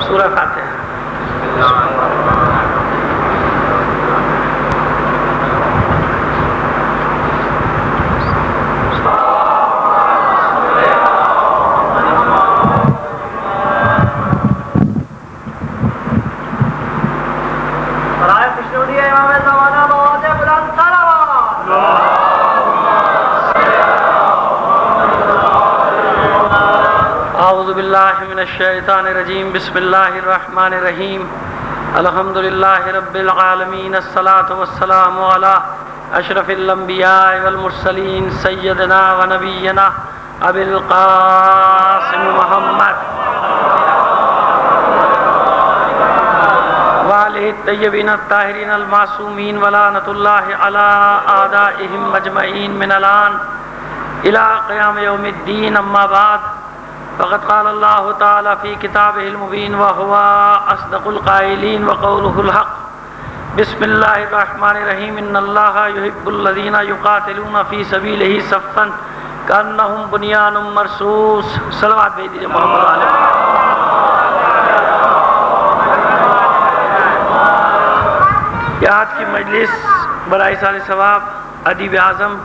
سورہ فاتحہ۔ اعوذ باللہ من الشیطان الرجیم، بسم اللہ الرحمن الرحیم، الحمد للہ رب العالمین، الصلاة والسلام علی اشرف الانبیاء والمرسلین، سیدنا و نبینا ابی القاسم محمد وآلہ الطیبین الطاہرین المعصومین، ولعنۃ اللہ علی اعدائہم مجمعین من الآن الی قیام یوم الدین، اما بعد فقد قال اللہ تعالی فی کتابہ المبین وہو اصدق القائلین وقولہ الحق۔ بسم اللہ الرحمن الرحیم، ان اللہ یحب الذین یقاتلون فی سبیلہ صفا کانہم بنیان مرصوص۔ صلوات بھیج دیجیے محمد علیہ۔ یہ آج کی مجلس برائے سال ثواب ادیب اعظم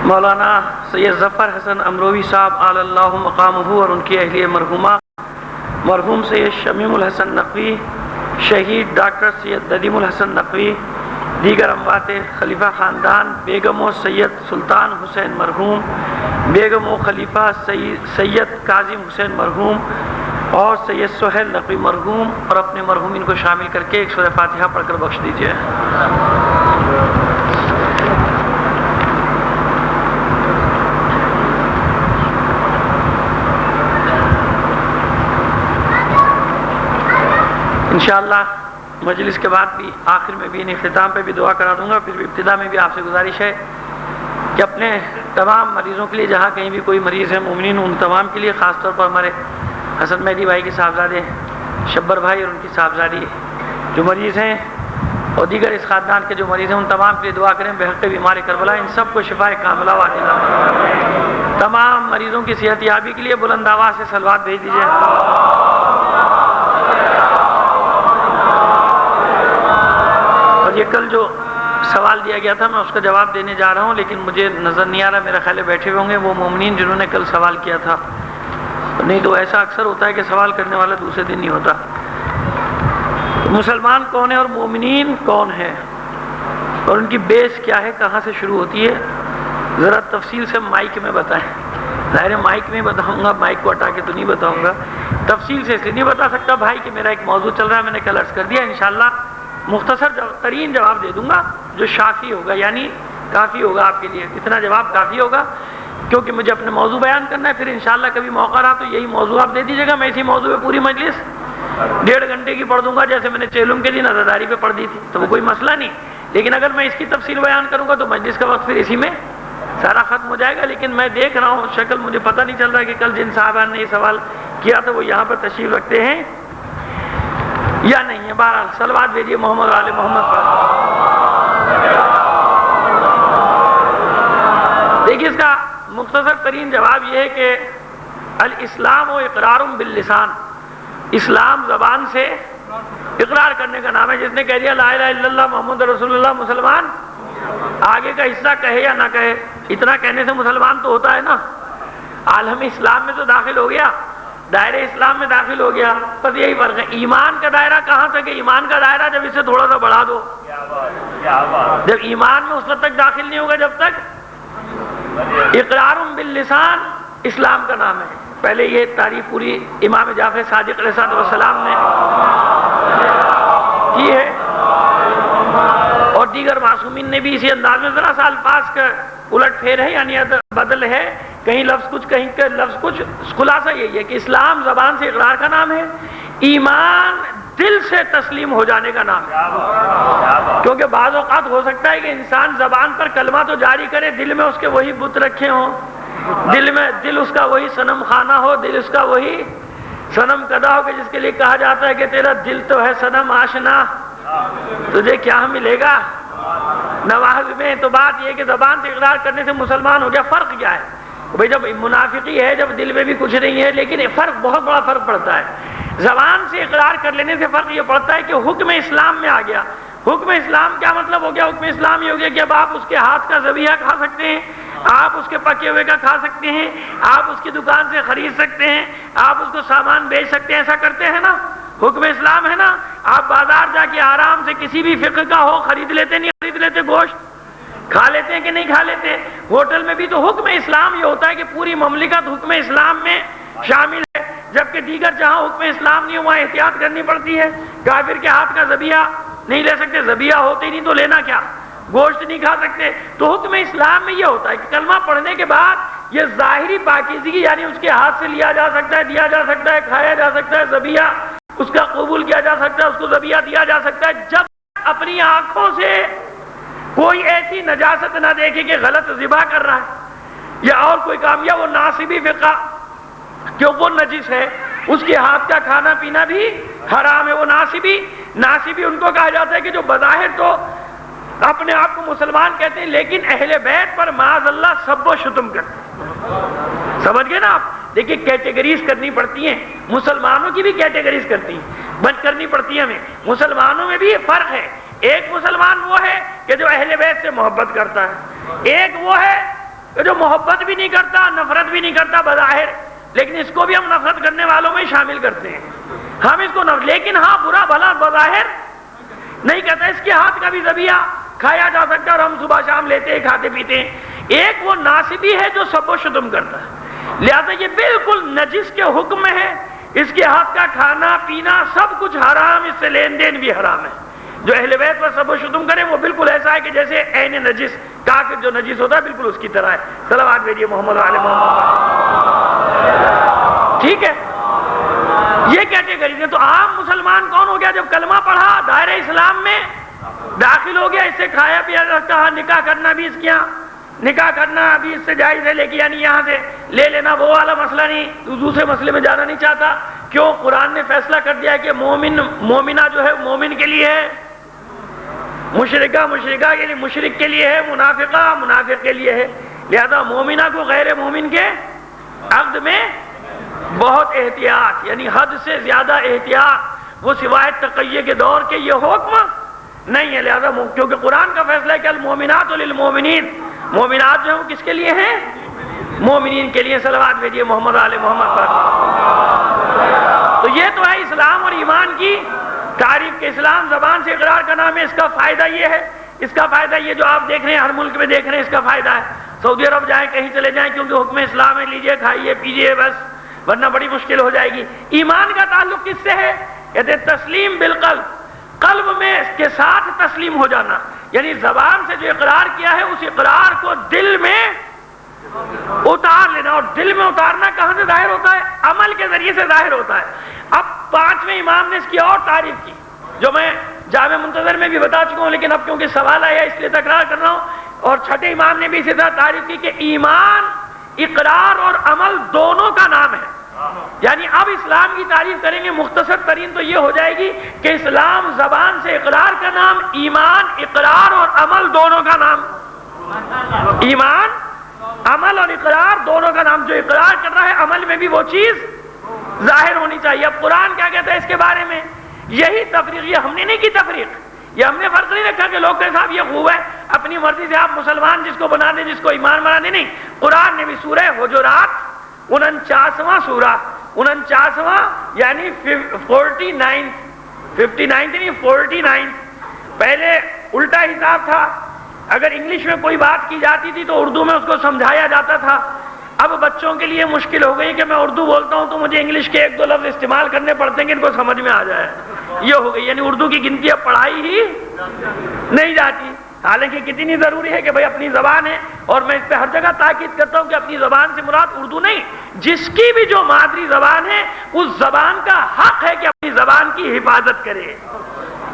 مولانا سید ظفر حسن امروی صاحب اعلی اللہ مقامہ اور ان کی اہلیہ مرحومہ، مرحوم سید شمیم الحسن نقوی، شہید ڈاکٹر سید ندیم الحسن نقوی، دیگر اموات خلیفہ خاندان، بیگم و سید سلطان حسین مرحوم، بیگم و خلیفہ سید کاظم حسین مرحوم اور سید سہیل نقوی مرحوم، اور اپنے مرحومین کو شامل کر کے ایک سورہ فاتحہ پڑھ کر بخش دیجیے۔ انشاءاللہ مجلس کے بعد بھی آخر میں بھی انہیں اختتام پہ بھی دعا کرا دوں گا، پھر بھی ابتدا میں بھی آپ سے گزارش ہے کہ اپنے تمام مریضوں کے لیے، جہاں کہیں بھی کوئی مریض ہے مومنین، ان تمام کے لیے، خاص طور پر ہمارے حسن مہدی بھائی کے صاحبزادے شبر بھائی اور ان کی صاحبزادی جو مریض ہیں، اور دیگر اس خاندان کے جو مریض ہیں، ان تمام کے لیے دعا کریں بحق بیمار کربلا، ان سب کو شفاء کاملہ عاجلہ۔ تمام مریضوں کی صحت یابی کے لیے بلند آواز سے صلوات بھیج دیجیے۔ یہ کل جو سوال دیا گیا تھا میں اس کا جواب دینے جا رہا ہوں، لیکن مجھے نظر نہیں آ رہا، میرا خیال ہے بیٹھے ہوئے ہوں گے وہ مومنین جنہوں نے کل سوال کیا تھا، نہیں تو ایسا اکثر ہوتا ہے کہ سوال کرنے والا دوسرے دن نہیں ہوتا۔ مسلمان کون ہے اور مومنین کون ہے اور ان کی بیس کیا ہے، کہاں سے شروع ہوتی ہے، ذرا تفصیل سے مائک میں بتائیں۔ ظاہر مائک میں بتاؤں گا، مائک کو ہٹا کے تو نہیں بتاؤں گا، تفصیل سے اس لیے نہیں بتا سکتا بھائی کہ میرا ایک موضوع چل رہا ہے، میں نے کل عرض کر دیا، انشاءاللہ مختصر ترین جواب دے دوں گا جو شافی ہوگا، یعنی کافی ہوگا آپ کے لیے، اتنا جواب کافی ہوگا، کیونکہ مجھے اپنے موضوع بیان کرنا ہے۔ پھر انشاءاللہ کبھی موقع رہا تو یہی موضوع آپ دے دیجیے گا، میں اسی موضوع پہ پوری مجلس 1.5 گھنٹے کی پڑھ دوں گا، جیسے میں نے چیلم کے دن عزاداری پہ پڑھ دی تھی، تو وہ کوئی مسئلہ نہیں۔ لیکن اگر میں اس کی تفصیل بیان کروں گا تو مجلس کا وقت پھر اسی میں سارا ختم ہو جائے گا۔ لیکن میں دیکھ رہا ہوں شکل، مجھے پتہ نہیں چل رہا کہ کل جن صاحبان نے یہ سوال کیا تھا وہ یہاں پر تشریف رکھتے ہیں یا نہیں ہے۔ بہرحال صلوات بھیجیے محمد علی محمد پر۔ دیکھیے اس کا مختصر ترین جواب یہ ہے کہ الاسلام و اقرار باللسان، اسلام زبان سے اقرار کرنے کا نام ہے۔ جس نے کہہ دیا لا الہ الا اللہ محمد رسول اللہ مسلمان، آگے کا حصہ کہے یا نہ کہے، اتنا کہنے سے مسلمان تو ہوتا ہے نا، عالم اسلام میں تو داخل ہو گیا، دائرہ اسلام میں داخل ہو گیا۔ بس یہی فرق ہے۔ ایمان کا دائرہ کہاں تک ہے؟ ایمان کا دائرہ جب اسے تھوڑا سا بڑھا دو، جب ایمان میں اس وقت تک داخل نہیں ہوگا جب تک اقرار باللسان اسلام کا نام ہے۔ پہلے یہ تعریف پوری امام جعفر صادق علیہ السلام نے کی ہے، اور دیگر معصومین نے بھی اسی انداز میں، ذرا سا الفاظ کا الٹ پھیر ہے، یعنی بدل ہے، کہیں لفظ کچھ کہیں لفظ کچھ۔ خلاصہ یہی ہے کہ اسلام زبان سے اقرار کا نام ہے، ایمان دل سے تسلیم ہو جانے کا نام ہے۔ کیونکہ بعض اوقات ہو سکتا ہے کہ انسان زبان پر کلمہ تو جاری کرے، دل میں اس کے وہی بت رکھے ہوں، دل اس کا وہی صنم خانہ ہو، دل اس کا وہی صنم کدا ہو، کہ جس کے لیے کہا جاتا ہے کہ تیرا دل تو ہے صنم آشنا، تجھے کیا ملے گا نواز میں۔ تو بات یہ کہ زبان سے اقرار کرنے سے مسلمان ہو گیا۔ فرق کیا ہے بھئی؟ جب منافقی ہے، جب دل میں بھی کچھ نہیں ہے، لیکن فرق بہت بڑا فرق پڑتا ہے۔ زبان سے اقرار کر لینے سے فرق یہ پڑتا ہے کہ حکم اسلام میں آ گیا. حکم اسلام کیا مطلب ہو گیا؟ حکم اسلام یہ ہو گیا کہ اب آپ اس کے ہاتھ کا ذبیحہ کھا سکتے ہیں, آپ اس کے پکے ہوئے کا کھا سکتے ہیں, آپ اس کی دکان سے خرید سکتے ہیں, آپ اس کو سامان بیچ سکتے ہیں. ایسا کرتے ہیں نا, حکم اسلام ہے نا. آپ بازار جا کے آرام سے کسی بھی فقہ کا ہو خرید لیتے, نہیں خرید لیتے, گوشت کھا لیتے ہیں کہ نہیں کھا لیتے. ہوٹل میں بھی تو حکم اسلام یہ ہوتا ہے کہ پوری مملکت حکم اسلام میں شامل ہے, جبکہ دیگر جہاں حکم اسلام نہیں وہاں احتیاط کرنی پڑتی ہے. کافر کے ہاتھ کا ذبیحہ نہیں لے سکتے, ذبیحہ ہوتے ہی نہیں تو لینا کیا, گوشت نہیں کھا سکتے. تو حکم اسلام میں یہ ہوتا ہے کہ کلمہ پڑھنے کے بعد یہ ظاہری پاکیزگی یعنی اس کے ہاتھ سے لیا جا سکتا ہے, دیا جا سکتا ہے, کھایا جا سکتا ہے, ذبیحہ اس کا قبول کیا جا سکتا ہے, اس کو ذبیحہ دیا جا سکتا ہے, جب اپنی آنکھوں سے کوئی ایسی نجاست نہ دیکھے کہ غلط ذبح کر رہا ہے یا اور کوئی کام, یا وہ ناصبی فقہ کہ وہ نجس ہے, اس کے ہاتھ کا کھانا پینا بھی حرام ہے. وہ ناصبی ان کو کہا جاتا ہے کہ جو بظاہر تو اپنے آپ کو مسلمان کہتے ہیں لیکن اہل بیت پر معاذ اللہ سب و شتم کرتے ہیں. سمجھ گئے نا آپ؟ دیکھیے کیٹیگریز کرنی پڑتی ہیں, مسلمانوں کی بھی کیٹیگریز کرنی پڑتی ہیں ہمیں. مسلمانوں میں بھی فرق ہے. ایک مسلمان وہ ہے کہ جو اہل بیت سے محبت کرتا ہے, ایک وہ ہے کہ جو محبت بھی نہیں کرتا, نفرت بھی نہیں کرتا بظاہر, لیکن اس کو بھی ہم نفرت کرنے والوں میں شامل کرتے ہیں. ہم اس کو لیکن ہاں برا بھلا بظاہر نہیں کہتا. اس کے ہاتھ کا بھی ذبیحہ کھایا جا سکتا ہے اور ہم صبح شام لیتے ہیں, کھاتے پیتے ہیں. ایک وہ ناصبی ہے جو سب و شتم کرتا ہے, لہذا یہ بالکل نجس کے حکم میں ہے. اس کے ہاتھ کا کھانا پینا سب کچھ حرام, اس سے لین دین بھی حرام ہے. جو اہل بیت پر سب و شتم کرے وہ بالکل ایسا ہے کہ جیسے عین نجس, کافر جو نجس ہوتا ہے بالکل اس کی طرح ہے. صلوات بھیجیے محمد علی محمد. ٹھیک ہے, یہ کیٹیگریز ہے. تو عام مسلمان کون ہو گیا؟ جب کلمہ پڑھا, دائرہ اسلام میں داخل ہو گیا, اس سے کھایا پیا جاتا ہے. نکاح کرنا بھی اس کے یہاں, نکاح کرنا ابھی اس سے جائز ہے, لیکن یعنی یہاں سے لے لینا وہ والا مسئلہ نہیں. دوسرے مسئلے میں جانا نہیں چاہتا. کیوں؟ قرآن نے فیصلہ کر دیا کہ مومنہ جو ہے مومن کے لیے ہے, مشرکہ کے لیے, مشرک کے لیے ہے, منافق کے لیے ہے. لہذا مومنہ کو غیر مومن کے عقد میں بہت احتیاط, یعنی حد سے زیادہ احتیاط. وہ سوائے تقیہ کے دور کے یہ حکم نہیں ہے. لہذا کیونکہ قرآن کا فیصلہ ہے کہ المومنات للمومنین, مومنات جو ہیں وہ کس کے لیے ہیں؟ مومنین کے لیے. صلوات بھیجیے محمد آل محمد پر. تو یہ تو ہے اسلام اور ایمان کی تعریف کے. اسلام زبان سے اقرار کا نام ہے. اس کا فائدہ یہ ہے, اس کا فائدہ یہ جو آپ دیکھ رہے ہیں ہر ملک میں دیکھ رہے ہیں, اس کا فائدہ ہے. سعودی عرب جائیں, کہیں چلے جائیں, کیونکہ حکم اسلام ہے, لیجئے کھائیے پیجئے بس, ورنہ بڑی مشکل ہو جائے گی. ایمان کا تعلق کس سے ہے؟ کہتے تسلیم بالقلب, قلب میں اس کے ساتھ تسلیم ہو جانا, یعنی زبان سے جو اقرار کیا ہے اس اقرار کو دل میں اتار لینا. اور دل میں اتارنا کہاں سے ظاہر ہوتا ہے؟ عمل کے ذریعے سے ظاہر ہوتا ہے. اب پانچویں امام نے اس کی اور تعریف کی, جو میں جامع منتظر میں بھی بتا چکا ہوں, لیکن اب کیونکہ سوال آیا اس لیے تکرار کر رہا ہوں. اور چھٹے امام نے بھی اسی طرح تعریف کی کہ ایمان اقرار اور عمل دونوں کا نام ہے. یعنی اب اسلام کی تعریف کریں گے مختصر ترین تو یہ ہو جائے گی کہ اسلام زبان سے اقرار کا نام, ایمان اقرار اور عمل دونوں کا نام. ایمان, عمل اور اقرار دونوں کا نام. جو اقرار کر رہا ہے عمل میں بھی وہ چیز ظاہر ہونی چاہیے. اب قرآن کیا کہتا ہے اس کے بارے میں؟ یہی تفریق, یہ ہم نے نہیں کی تفریق, یہ ہم نے فرق نہیں رکھا کہ لوگ کہتے صاحب یہ خوب ہے, اپنی مرضی سے آپ مسلمان جس کو بنا دیں, جس کو ایمان بنا دیں. نہیں, قرآن نے بھی سورہ حجرات 49واں سورہ, 49واں یعنی 49 پہلے الٹا حساب تھا. اگر انگلش میں کوئی بات کی جاتی تھی تو اردو میں اس کو سمجھایا جاتا تھا. اب بچوں کے لیے مشکل ہو گئی کہ میں اردو بولتا ہوں تو مجھے انگلش کے ایک دو لفظ استعمال کرنے پڑتے ہیں کہ ان کو سمجھ میں آ جائے. یہ ہو گئی, یعنی اردو کی گنتی اب پڑھائی ہی نہیں جاتی. حالانکہ کتنی ضروری ہے کہ بھائی اپنی زبان ہے, اور میں اس پہ ہر جگہ تاکید کرتا ہوں کہ اپنی زبان سے مراد اردو نہیں, جس کی بھی جو مادری زبان ہے اس زبان کا حق ہے کہ اپنی زبان کی حفاظت کرے.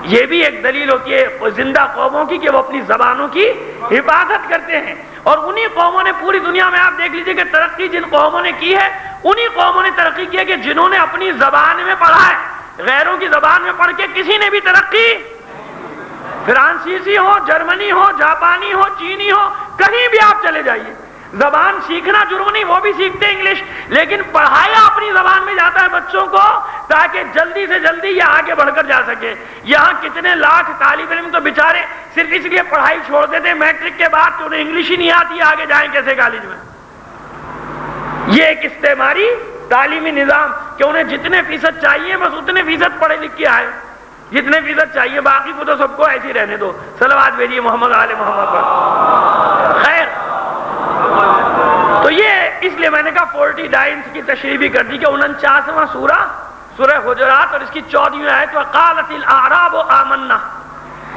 یہ بھی ایک دلیل ہوتی ہے زندہ قوموں کی کہ وہ اپنی زبانوں کی حفاظت کرتے ہیں. اور انہی قوموں نے پوری دنیا میں آپ دیکھ لیجئے کہ ترقی جن قوموں نے کی ہے, انہی قوموں نے ترقی کی ہے کہ جنہوں نے اپنی زبان میں پڑھا ہے. غیروں کی زبان میں پڑھ کے کسی نے بھی ترقی, فرانسیسی ہو, جرمنی ہو, جاپانی ہو, چینی ہو, کہیں بھی آپ چلے جائیے, زبان سیکھنا جرم نہیں، وہ بھی سیکھتے انگلش، لیکن پڑھایا اپنی زبان میں جاتا ہے بچوں کو تاکہ جلدی سے جلدی یہ آگے بڑھ کر جا سکے۔ یہاں کتنے لاکھ طالب علم تو بیچارے صرف اس لیے پڑھائی چھوڑ دیتے میٹرک کے بعد کہ انہیں انگلش ہی نہیں آتی، آگے جائیں کیسے کالج میں۔ یہ ایک استعماری تعلیمی نظام کہ انہیں جتنے فیصد چاہیے بس اتنے فیصد پڑھے لکھ کے آئے، جتنے فیصد چاہیے، باقی کو تو سب کو ایسے ہی رہنے دو۔ صلوات بھیجیے محمد آل محمد پر۔ خیر، تو یہ اس لیے میں نے کہا 49 کی تشریح بھی کر دی کہ 49واں سورہ حجرات اور اس کی 14ویں آیت وقالت الاعراب آمنا،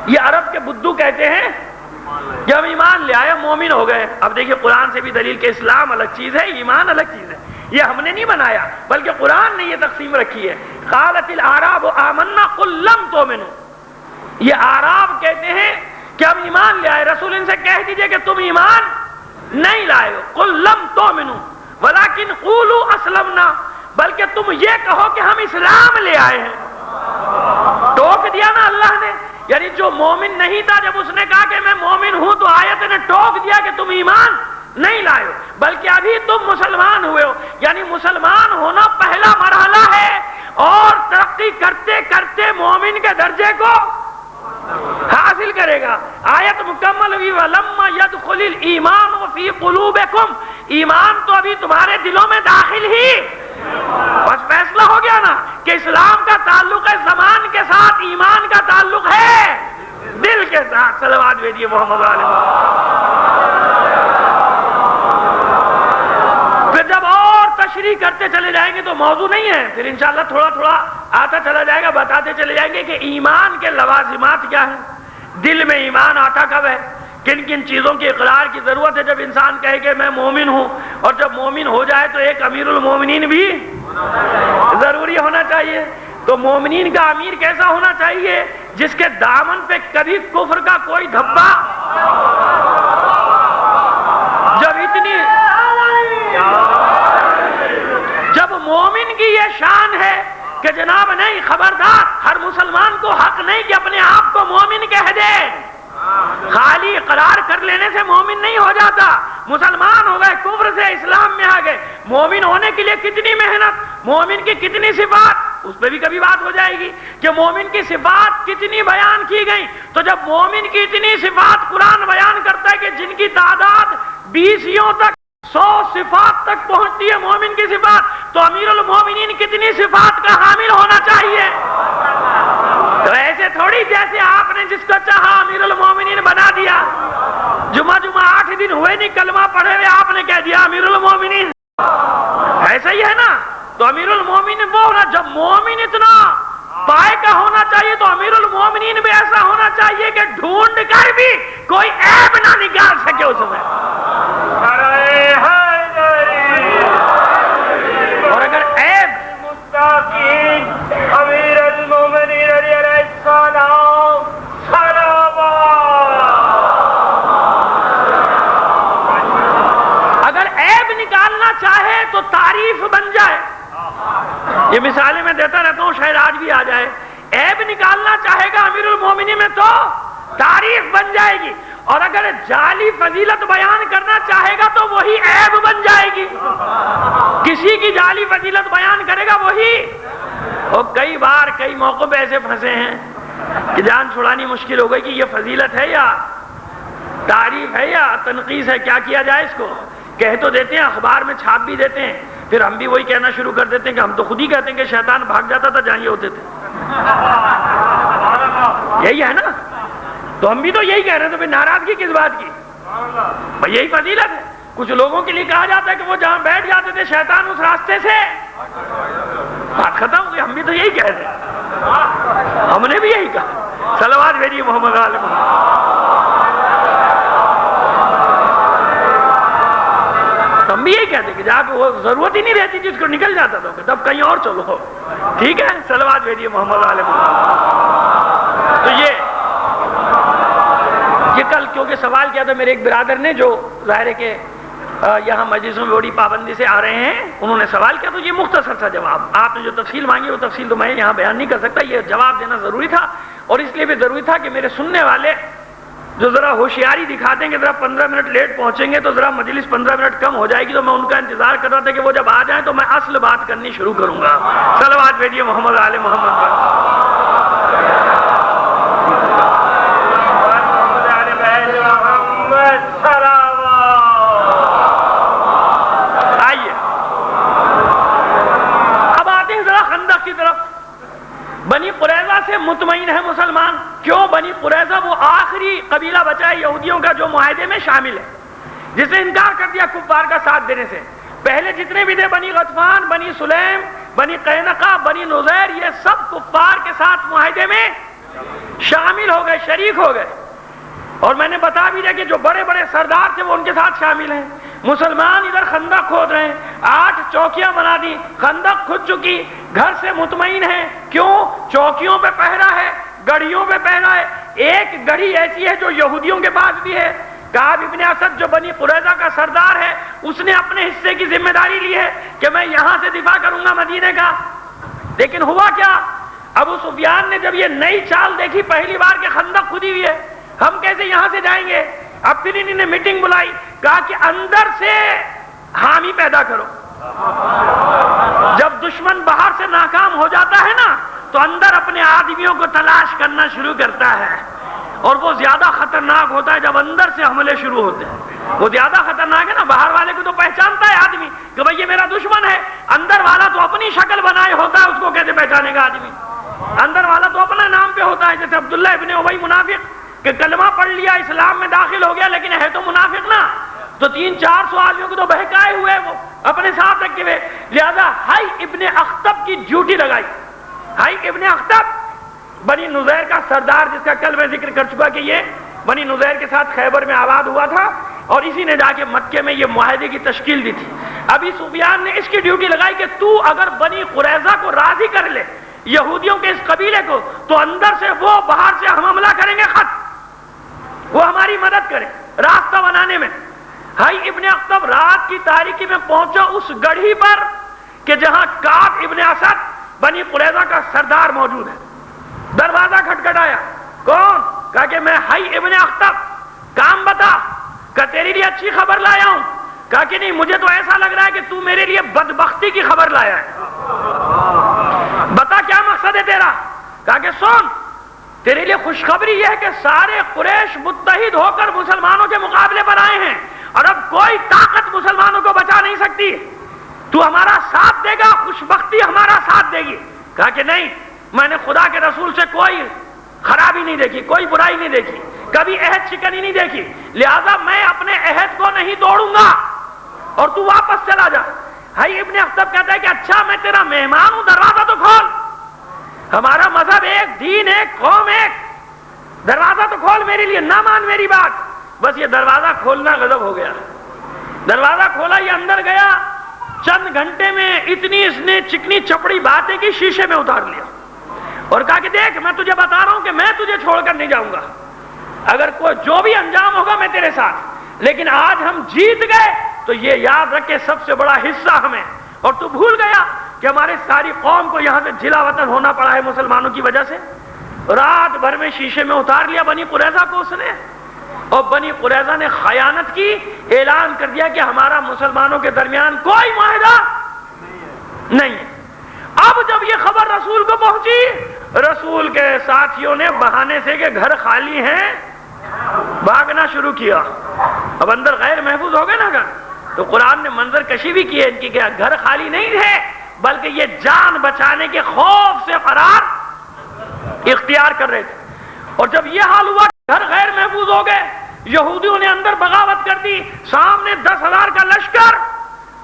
یہ عرب کے بدو کہتے ہیں کہ ہم ایمان لے آئے، مومن ہو گئے۔ اب دیکھیے قرآن سے بھی دلیل کہ اسلام الگ چیز ہے، ایمان الگ چیز ہے، یہ ہم نے نہیں بنایا بلکہ قرآن نے یہ تقسیم رکھی ہے۔ قالت الاعراب آمنا قل لم تؤمنوا، یہ اعراب کہتے ہیں کہ ہم ایمان لے آئے، رسول ان سے کہہ دیجئے کہ تم ایمان نہیں لائے ہو۔ قل لم تؤمنوا ولکن قولوا اسلمنا، بلکہ تم یہ کہو کہ ہم اسلام لے آئے ہیں۔ ٹوک دیا نا اللہ نے، یعنی جو مومن نہیں تھا جب اس نے کہا کہ میں مومن ہوں تو آیت نے ٹوک دیا کہ تم ایمان نہیں لائے ہو، بلکہ ابھی تم مسلمان ہوئے ہو، یعنی مسلمان ہونا پہلا مرحلہ ہے، اور ترقی کرتے کرتے مومن کے درجے کو حاصل کرے گا۔ آیت مکمل ہوئی وَلَمَّا يَدْخُلِ الْإِيمَانُ فِي قُلُوبِكُمْ، ایمان تو ابھی تمہارے دلوں میں داخل ہی، بس فیصلہ ہو گیا نا کہ اسلام کا تعلق ہے زبان کے ساتھ، ایمان کا تعلق ہے دل کے ساتھ۔ صلوات بھیجیے محمد علیہ وسلم۔ پھر جب اور تشریح کرتے چلے جائیں گے تو موضوع نہیں ہے، پھر انشاءاللہ تھوڑا تھوڑا آتا چلا جائے گا، بتاتے چلے جائیں گے کہ ایمان کے لوازمات کیا ہیں، دل میں ایمان آتا کب ہے، کن کن چیزوں کی اقرار کی ضرورت ہے جب انسان کہے کہ میں مومن ہوں، اور جب مومن ہو جائے تو ایک امیر المومنین بھی ضروری ہونا چاہیے۔ تو مومنین کا امیر کیسا ہونا چاہیے؟ جس کے دامن پہ کبھی کفر کا کوئی دھبا، جب مومن کی یہ شان ہے کہ جناب نہیں، خبردار، ہر مسلمان کو حق نہیں کہ اپنے آپ کو مومن کہہ دے، خالی اقرار کر لینے سے مومن نہیں ہو جاتا۔ مسلمان ہو گئے، کفر سے اسلام میں آ گئے، مومن ہونے کے لیے کتنی محنت، مومن کی کتنی صفات، اس پہ بھی کبھی بات ہو جائے گی کہ مومن کی صفات کتنی بیان کی گئی۔ تو جب مومن کی اتنی صفات قرآن بیان کرتا ہے کہ جن کی تعداد 20 تک 100 صفات تک پہنچتی ہے مومن کی صفات، تو امیر المومنین کتنی صفات کا حامل ہونا چاہیے؟ تو ایسے تھوڑی جیسے آپ نے جس کو چاہا امیر المومنین بنا دیا، جمعہ 8 دن ہوئے نہیں کلمہ پڑھے ہوئے آپ نے کہہ دیا امیر المومنین، ایسا ہی ہے نا۔ تو امیر المومنین وہ ہونا، جب مومن اتنا پائے کا ہونا چاہیے تو امیر المومنین بھی ایسا ہونا چاہیے کہ ڈھونڈ کر بھی کوئی عیب نہ نکال سکے اس میں۔ اور اگر عیب امیر المومنین علیہ السلام اگر عیب نکالنا چاہے تو تعریف بن جائے۔ یہ مثالیں میں دیتا رہتا ہوں، شاید آج بھی آ جائے۔ عیب نکالنا چاہے گا امیر المومنین میں تو تعریف بن جائے گی، اور اگر جعلی فضیلت بیان کرنا چاہے گا تو وہی عیب بن جائے گی۔ کسی کی جعلی فضیلت بیان کرے گا وہی۔ اور کئی بار کئی موقعوں پہ ایسے پھنسے ہیں کہ جان چھڑانی مشکل ہو گئی کہ یہ فضیلت ہے یا تعریف ہے یا تنقیص ہے، کیا کیا جائے اس کو؟ کہہ تو دیتے ہیں، اخبار میں چھاپ بھی دیتے ہیں، پھر ہم بھی وہی کہنا شروع کر دیتے ہیں کہ ہم تو خود ہی کہتے ہیں کہ شیطان بھاگ جاتا تھا جہاں یہ ہوتے تھے۔ یہی ہے نا، تو ہم بھی تو یہی کہہ رہے ہیں، تو پھر ناراضگی کس بات کی؟ بھائی یہی فضیلت ہے۔ کچھ لوگوں کے لیے کہا جاتا ہے کہ وہ جہاں بیٹھ جاتے تھے شیطان اس راستے سے، بات ختم ہوئی۔ ہم بھی تو یہی کہہ رہے ہیں، ہم نے بھی یہی کہا۔ صلوات بھیجیے محمد علیہ ہم بھی یہی کہتے ہیں کہ جہاں پہ وہ ضرورت ہی نہیں رہتی جس کو نکل جاتا تھا تب کہیں اور چلو، ٹھیک ہے۔ صلوات بھیجیے محمد علیہ۔ تو یہ کل کیونکہ سوال کیا تھا میرے ایک برادر نے جو ظاہر ہے کہ یہاں مجلسوں میں بڑی پابندی سے آ رہے ہیں، انہوں نے سوال کیا، تو یہ مختصر سا جواب، آپ نے جو تفصیل مانگی وہ تفصیل تو میں یہاں بیان نہیں کر سکتا، یہ جواب دینا ضروری تھا، اور اس لیے بھی ضروری تھا کہ میرے سننے والے جو ذرا ہوشیاری دکھا دیں گے ذرا 15 منٹ لیٹ پہنچیں گے تو ذرا مجلس 15 منٹ کم ہو جائے گی، تو میں ان کا انتظار کر رہا تھا کہ وہ جب آ جائیں تو میں اصل بات کرنی شروع کروں گا۔ صلوات بھیجیے محمد آل محمد پر۔ آئیے اب آتے ہیں ذرا خندق کی طرف۔ بنی قریظہ سے مطمئن ہے مسلمان، کیوں؟ بنی قریظہ وہ آخری قبیلہ بچا ہے یہودیوں کا جو معاہدے میں شامل ہے، جس نے انکار کر دیا کفار کا ساتھ دینے سے۔ پہلے جتنے بھی تھے بنی غطفان، بنی سلیم، بنی قینقاع، بنی نذیر، یہ سب کفار کے ساتھ معاہدے میں شامل ہو گئے، شریک ہو گئے۔ اور میں نے بتا بھی دیا کہ جو بڑے بڑے سردار تھے وہ ان کے ساتھ شامل ہیں۔ مسلمان ادھر خندق کھود رہے ہیں، 8 چوکیاں بنا دی، خندق کھد چکی، گھر سے مطمئن ہیں، کیوں؟ چوکیوں پہ پہرا ہے، گڑھیوں پہ پہرا ہے۔ ایک گڑھی ایسی ہے جو یہودیوں کے پاس بھی ہے، کعب ابن اسد جو بنی قریظہ کا سردار ہے، اس نے اپنے حصے کی ذمہ داری لی ہے کہ میں یہاں سے دفاع کروں گا مدینے کا۔ لیکن ہوا کیا؟ ابو سفیان نے جب یہ نئی چال دیکھی، پہلی بار کہ خندق کھدی ہوئی ہے، ہم کیسے یہاں سے جائیں گے؟ اب پھر انہوں نے میٹنگ بلائی، کہا کہ اندر سے حامی پیدا کرو۔ جب دشمن باہر سے ناکام ہو جاتا ہے نا تو اندر اپنے آدمیوں کو تلاش کرنا شروع کرتا ہے، اور وہ زیادہ خطرناک ہوتا ہے جب اندر سے حملے شروع ہوتے ہیں۔ وہ زیادہ خطرناک ہے نا، باہر والے کو تو پہچانتا ہے آدمی کہ بھئی یہ میرا دشمن ہے، اندر والا تو اپنی شکل بنائے ہوتا ہے، اس کو کیسے پہچانے گا آدمی؟ اندر والا تو اپنا نام پہ ہوتا ہے، جیسے عبداللہ ابن ابی منافق کہ کلمہ پڑھ لیا، اسلام میں داخل ہو گیا، لیکن ہے تو منافق نا، تو 300-400 آدمیوں کو تو بہکائے ہوئے وہ اپنے ساتھ رکھے ہوئے۔ لہذا حی ابن اخطب کی ڈیوٹی لگائی۔ حی ابن اخطب بنی نذیر کا سردار، جس کا کل میں ذکر کر چکا کہ یہ بنی نذیر کے ساتھ خیبر میں آباد ہوا تھا، اور اسی نے جا کے مکے میں یہ معاہدے کی تشکیل دی تھی۔ ابھی سفیان نے اس کی ڈیوٹی لگائی کہ تو اگر بنی قریظہ کو راضی کر لے، یہودیوں کے اس قبیلے کو، تو اندر سے وہ باہر سے ہم حملہ کریں گے، خط وہ ہماری مدد کرے راستہ بنانے میں۔ حی ابن اخطب رات کی تاریکی میں پہنچا اس گڑھی پر کہ جہاں کعب ابن اسد بنی قریظہ کا سردار موجود ہے۔ دروازہ کھٹکھٹایا، کون؟ کہا کہ میں حی ابن اخطب، کام بتا، کہ تیرے لیے اچھی خبر لایا ہوں۔ کہا کہ نہیں، مجھے تو ایسا لگ رہا ہے کہ تو میرے لیے بدبختی کی خبر لایا ہے، بتا کیا مقصد ہے تیرا؟ کہا کہ سن، تیرے لیے خوشخبری یہ ہے کہ سارے قریش متحد ہو کر مسلمانوں کے مقابلے پر آئے ہیں، اور اب کوئی طاقت مسلمانوں کو بچا نہیں سکتی، تو ہمارا ساتھ دے گا، خوشبختی ہمارا ساتھ دے گی۔ کہا کہ نہیں، میں نے خدا کے رسول سے کوئی خرابی نہیں دیکھی، کوئی برائی نہیں دیکھی، کبھی عہد شکنی نہیں دیکھی، لہذا میں اپنے عہد کو نہیں توڑوں گا، اور تو واپس چلا جا۔ حی ابن اخطب کہتا ہے کہ اچھا میں تیرا مہمان ہوں، دروازہ تو کھول، ہمارا مذہب ایک، دین ایک، قوم ایک، دروازہ تو کھول میرے لیے، نہ مان میری بات۔ بس یہ دروازہ کھولنا غضب ہو گیا، دروازہ کھولا، یہ اندر گیا، چند گھنٹے میں اتنی اس نے چکنی چپڑی باتیں کی، شیشے میں اتار لیا، اور کہا کہ دیکھ میں تجھے بتا رہا ہوں کہ میں تجھے چھوڑ کر نہیں جاؤں گا، اگر کوئی جو بھی انجام ہوگا میں تیرے ساتھ، لیکن آج ہم جیت گئے تو یہ یاد رکھ کے سب سے بڑا حصہ ہمیں، اور تو بھول گیا کہ ہمارے ساری قوم کو یہاں سے جلا وطن ہونا پڑا ہے مسلمانوں کی وجہ سے۔ رات بھر میں شیشے میں اتار لیا بنی قریظہ کو اس نے، اور بنی قریظہ نے خیانت کی، اعلان کر دیا کہ ہمارا مسلمانوں کے درمیان کوئی معاہدہ نہیں ہے۔ اب جب یہ خبر رسول کو پہنچی، رسول کے ساتھیوں نے بہانے سے کہ گھر خالی ہیں بھاگنا شروع کیا۔ اب اندر غیر محفوظ ہو گئے نا گھر، تو قرآن نے منظر کشی بھی کی ہے ان کی کہ گھر خالی نہیں تھے، بلکہ یہ جان بچانے کے خوف سے فرار اختیار کر رہے تھے۔ اور جب یہ حال ہوا گھر غیر محفوظ ہو گئے، یہودیوں نے اندر بغاوت کر دی، سامنے 10,000 کا لشکر،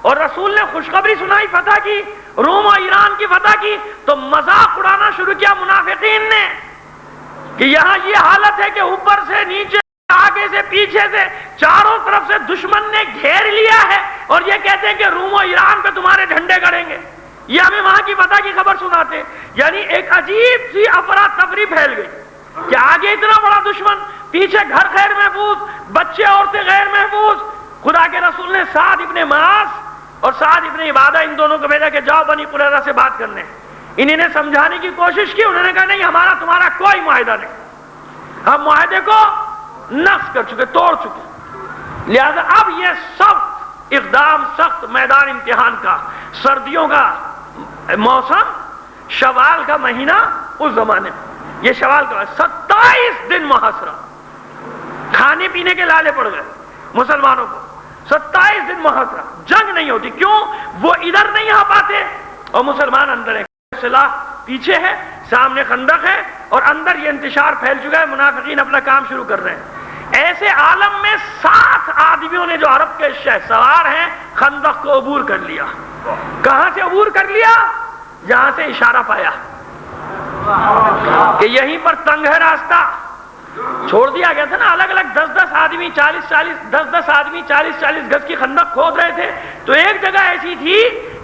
اور رسول نے خوشخبری سنائی فتح کی، روم اور ایران کی فتح کی، تو مذاق اڑانا شروع کیا منافقین نے کہ یہاں یہ حالت ہے کہ اوپر سے نیچے، آگے سے پیچھے سے، چاروں طرف سے دشمن نے گھیر لیا ہے، اور یہ کہتے ہیں کہ روم و ایران پہ تمہارے جھنڈے گڑیں گے، یہ ہمیں وہاں کی فتح کی خبر سناتے۔ یعنی ایک عجیب سی افراتفری پھیل گئی کہ آگے اتنا بڑا دشمن، پیچھے گھر غیر محفوظ، بچے عورتیں غیر محفوظ۔ خدا کے رسول نے سعد ابن معاذ اور سعد ابن عبادہ ان دونوں کو بھیجا کہ جاؤ بنی قریظہ سے بات کرنے۔ انہیں نے سمجھانے کی کوشش کی، انہوں نے کہا نہیں، ہمارا تمہارا کوئی معاہدہ نہیں، ہم معاہدے کو نقص کر چکے، توڑ چکے۔ لہذا اب یہ سخت اقدام، سخت میدان امتحان کا، سردیوں کا موسم، شوال کا مہینہ اس زمانے میں، یہ شوال کا 27 دن محاصرہ، کھانے پینے کے لالے پڑ گئے مسلمانوں کو، 27 دن محاصرہ، جنگ نہیں ہوتی، کیوں؟ وہ ادھر نہیں آ پاتے اور مسلمان اندر ہیں، سلاح پیچھے ہے، سامنے خندق ہے اور اندر یہ انتشار پھیل چکا ہے، منافقین اپنا کام شروع کر رہے ہیں۔ ایسے عالم میں 7 آدمیوں نے جو عرب کے شہ سوار ہیں خندق کو عبور کر لیا۔ کہاں سے عبور کر لیا؟ جہاں سے اشارہ پایا کہ یہیں پر تنگ ہے راستہ، چھوڑ دیا گیا تھا نا، الگ الگ 10 آدمی 10 آدمی 40 گز کی خندق کھود رہے تھے، تو ایک جگہ ایسی تھی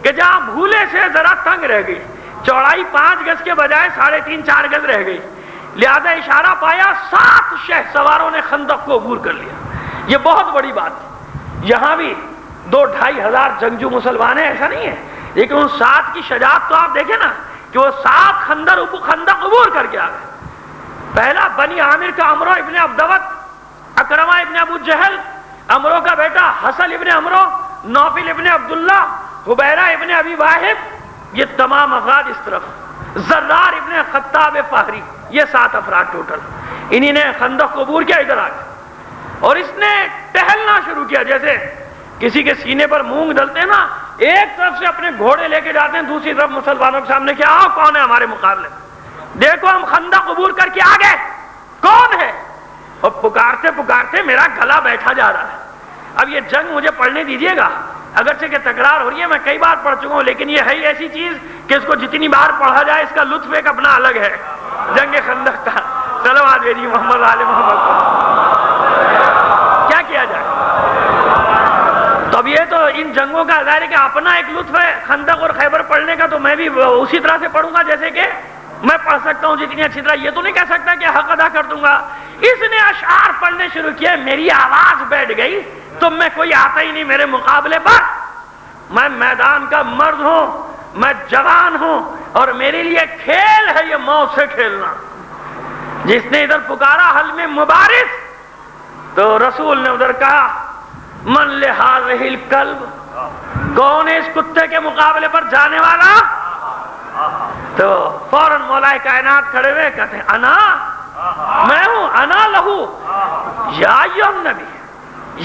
کہ جہاں بھولے سے ذرا تنگ رہ گئی، چوڑائی 5 گز کے بجائے 3.5-4 گز رہ گئی، لہذا اشارہ پایا، 7 شہ سواروں نے خندق کو عبور کر لیا۔ یہ بہت بڑی بات ہے۔ یہاں بھی 2-2.5 ہزار جنگجو مسلمان ہیں، ایسا نہیں ہے، لیکن ان 7 کی شجاعت تو آپ دیکھیں نا کہ وہ 7 خندق عبور کر کے آ گئے۔ پہلا بنی عامر کا عمرو ابن عبدوت، اکرمہ ابن ابو جہل، عمرو کا بیٹا حسن ابن عمرو، نوفل ابن عبداللہ، حبیرہ ابن ابی واحب، یہ تمام افراد اس طرف، زرار ابن خطاب فہری، یہ 7 افراد ٹوٹل، انہی نے خندق کو عبور کیا، ادھر آ گئے اور اس نے ٹہلنا شروع کیا، جیسے کسی کے سینے پر مونگ ڈلتے ہیں نا، ایک طرف سے اپنے گھوڑے لے کے جاتے ہیں، دوسری طرف مسلمانوں کے سامنے کہ آؤ کون ہے ہمارے مقابلے، دیکھو ہم خندق عبور کر کے آ گئے، کون ہے؟ اور پکارتے پکارتے میرا گلا بیٹھا جا رہا ہے۔ اب یہ جنگ مجھے پڑھنے دیجیے گا، اگرچہ کہ تکرار ہو رہی ہے، میں کئی بار پڑھ چکا ہوں، لیکن یہ ہے ایسی چیز کہ اس کو جتنی بار پڑھا جائے اس کا لطف ایک اپنا الگ ہے، جنگ خندق کا۔ صلوات بھیجیے محمد آل محمد۔ کیا کیا جائے؟ تو اب یہ تو ان جنگوں کا ظاہر ہے کہ اپنا ایک لطف ہے، خندق اور خیبر پڑھنے کا، تو میں بھی اسی طرح سے پڑھوں گا جیسے کہ میں پڑھ سکتا ہوں جتنی اچھی طرح، یہ تو نہیں کہہ سکتا کہ حق ادا کر دوں گا۔ اس نے اشعار پڑھنے شروع کیے، میری آواز بیٹھ گئی، تو میں کوئی آتا ہی نہیں میرے مقابلے پر، میں میدان کا مرد ہوں، میں جوان ہوں، اور میرے لیے کھیل ہے یہ موت سے کھیلنا۔ جس نے ادھر پکارا حل میں مبارز، تو رسول نے ادھر کہا من لہذہ الکلب، کون ہے اس کتے کے مقابلے پر جانے والا؟ تو فوراً مولا کائنات کھڑے ہوئے کہتے ہیں انا، میں ہوں، انا لہو یا نبی،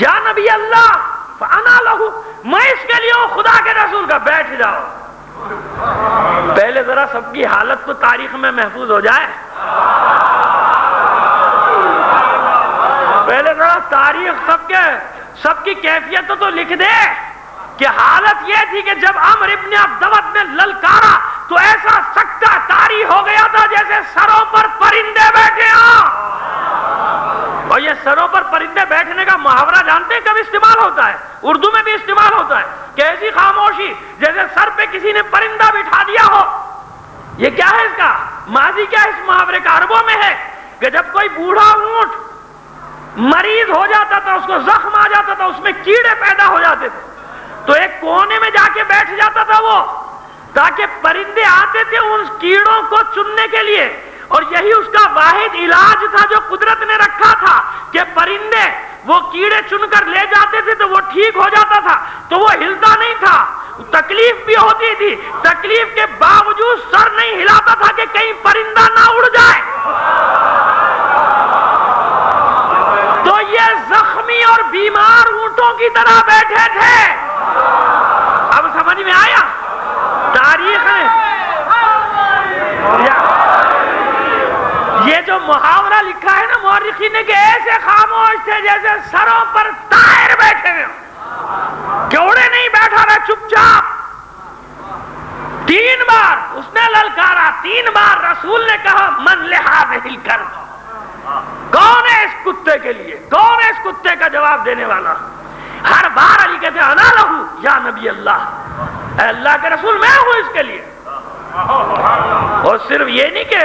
یا نبی اللہ فانا لہو، میں اس کے لیے ہوں خدا کے رسول کا، بیٹھ جاؤ۔ پہلے ذرا سب کی حالت تو تاریخ میں محفوظ ہو جائے، پہلے ذرا تاریخ سب کی کیفیت تو لکھ دے کہ حالت یہ تھی کہ جب عمر ابن عبدوت نے للکارا تو ایسا سکتہ طاری ہو گیا تھا جیسے سروں پر پرندے بیٹھے ہوں۔ اور یہ سروں پر پرندے بیٹھنے کا محاورہ جانتے ہیں کب استعمال ہوتا ہے؟ اردو میں بھی استعمال ہوتا ہے کہ ایسی خاموشی جیسے سر پہ کسی نے پرندہ بٹھا دیا ہو۔ یہ کیا ہے؟ اس کا ماضی کیا ہے اس محاورے کا؟ عربوں میں ہے کہ جب کوئی بوڑھا اونٹ مریض ہو جاتا تھا، اس کو زخم آ جاتا تھا، اس میں کیڑے پیدا ہو جاتے تھے، تو ایک کونے میں جا کے بیٹھ جاتا تھا وہ، تاکہ پرندے آتے تھے ان کیڑوں کو چننے کے لیے، اور یہی اس کا واحد علاج تھا جو قدرت نے رکھا تھا کہ پرندے وہ کیڑے چن کر لے جاتے تھے تو وہ ٹھیک ہو جاتا تھا، تو وہ ہلتا نہیں تھا، تکلیف بھی ہوتی تھی، تکلیف کے باوجود سر نہیں ہلاتا تھا کہ کہیں پرندہ نہ اڑ جائے۔ تو یہ زخمی اور بیمار اونٹوں کی طرح بیٹھے تھے۔ اب سمجھ میں آیا؟ تاریخ ہے یہ جو محاورہ لکھا ہے نا مورخین نے کہ ایسے خاموش تھے جیسے سروں پر طائر بیٹھے ہوئے، کیوڑے نہیں بیٹھا رہا، چپ چاپ۔ 3 بار اس نے للکارا، 3 بار رسول نے کہا من لہذہ الکلب، کون ہے اس کتے کے لیے، کون ہے اس کتے کا جواب دینے والا؟ ہر بار علی کہتے ہیں انا لہو یا نبی اللہ، اے اللہ کے رسول میں ہوں اس کے لیے۔ اور صرف یہ نہیں کہ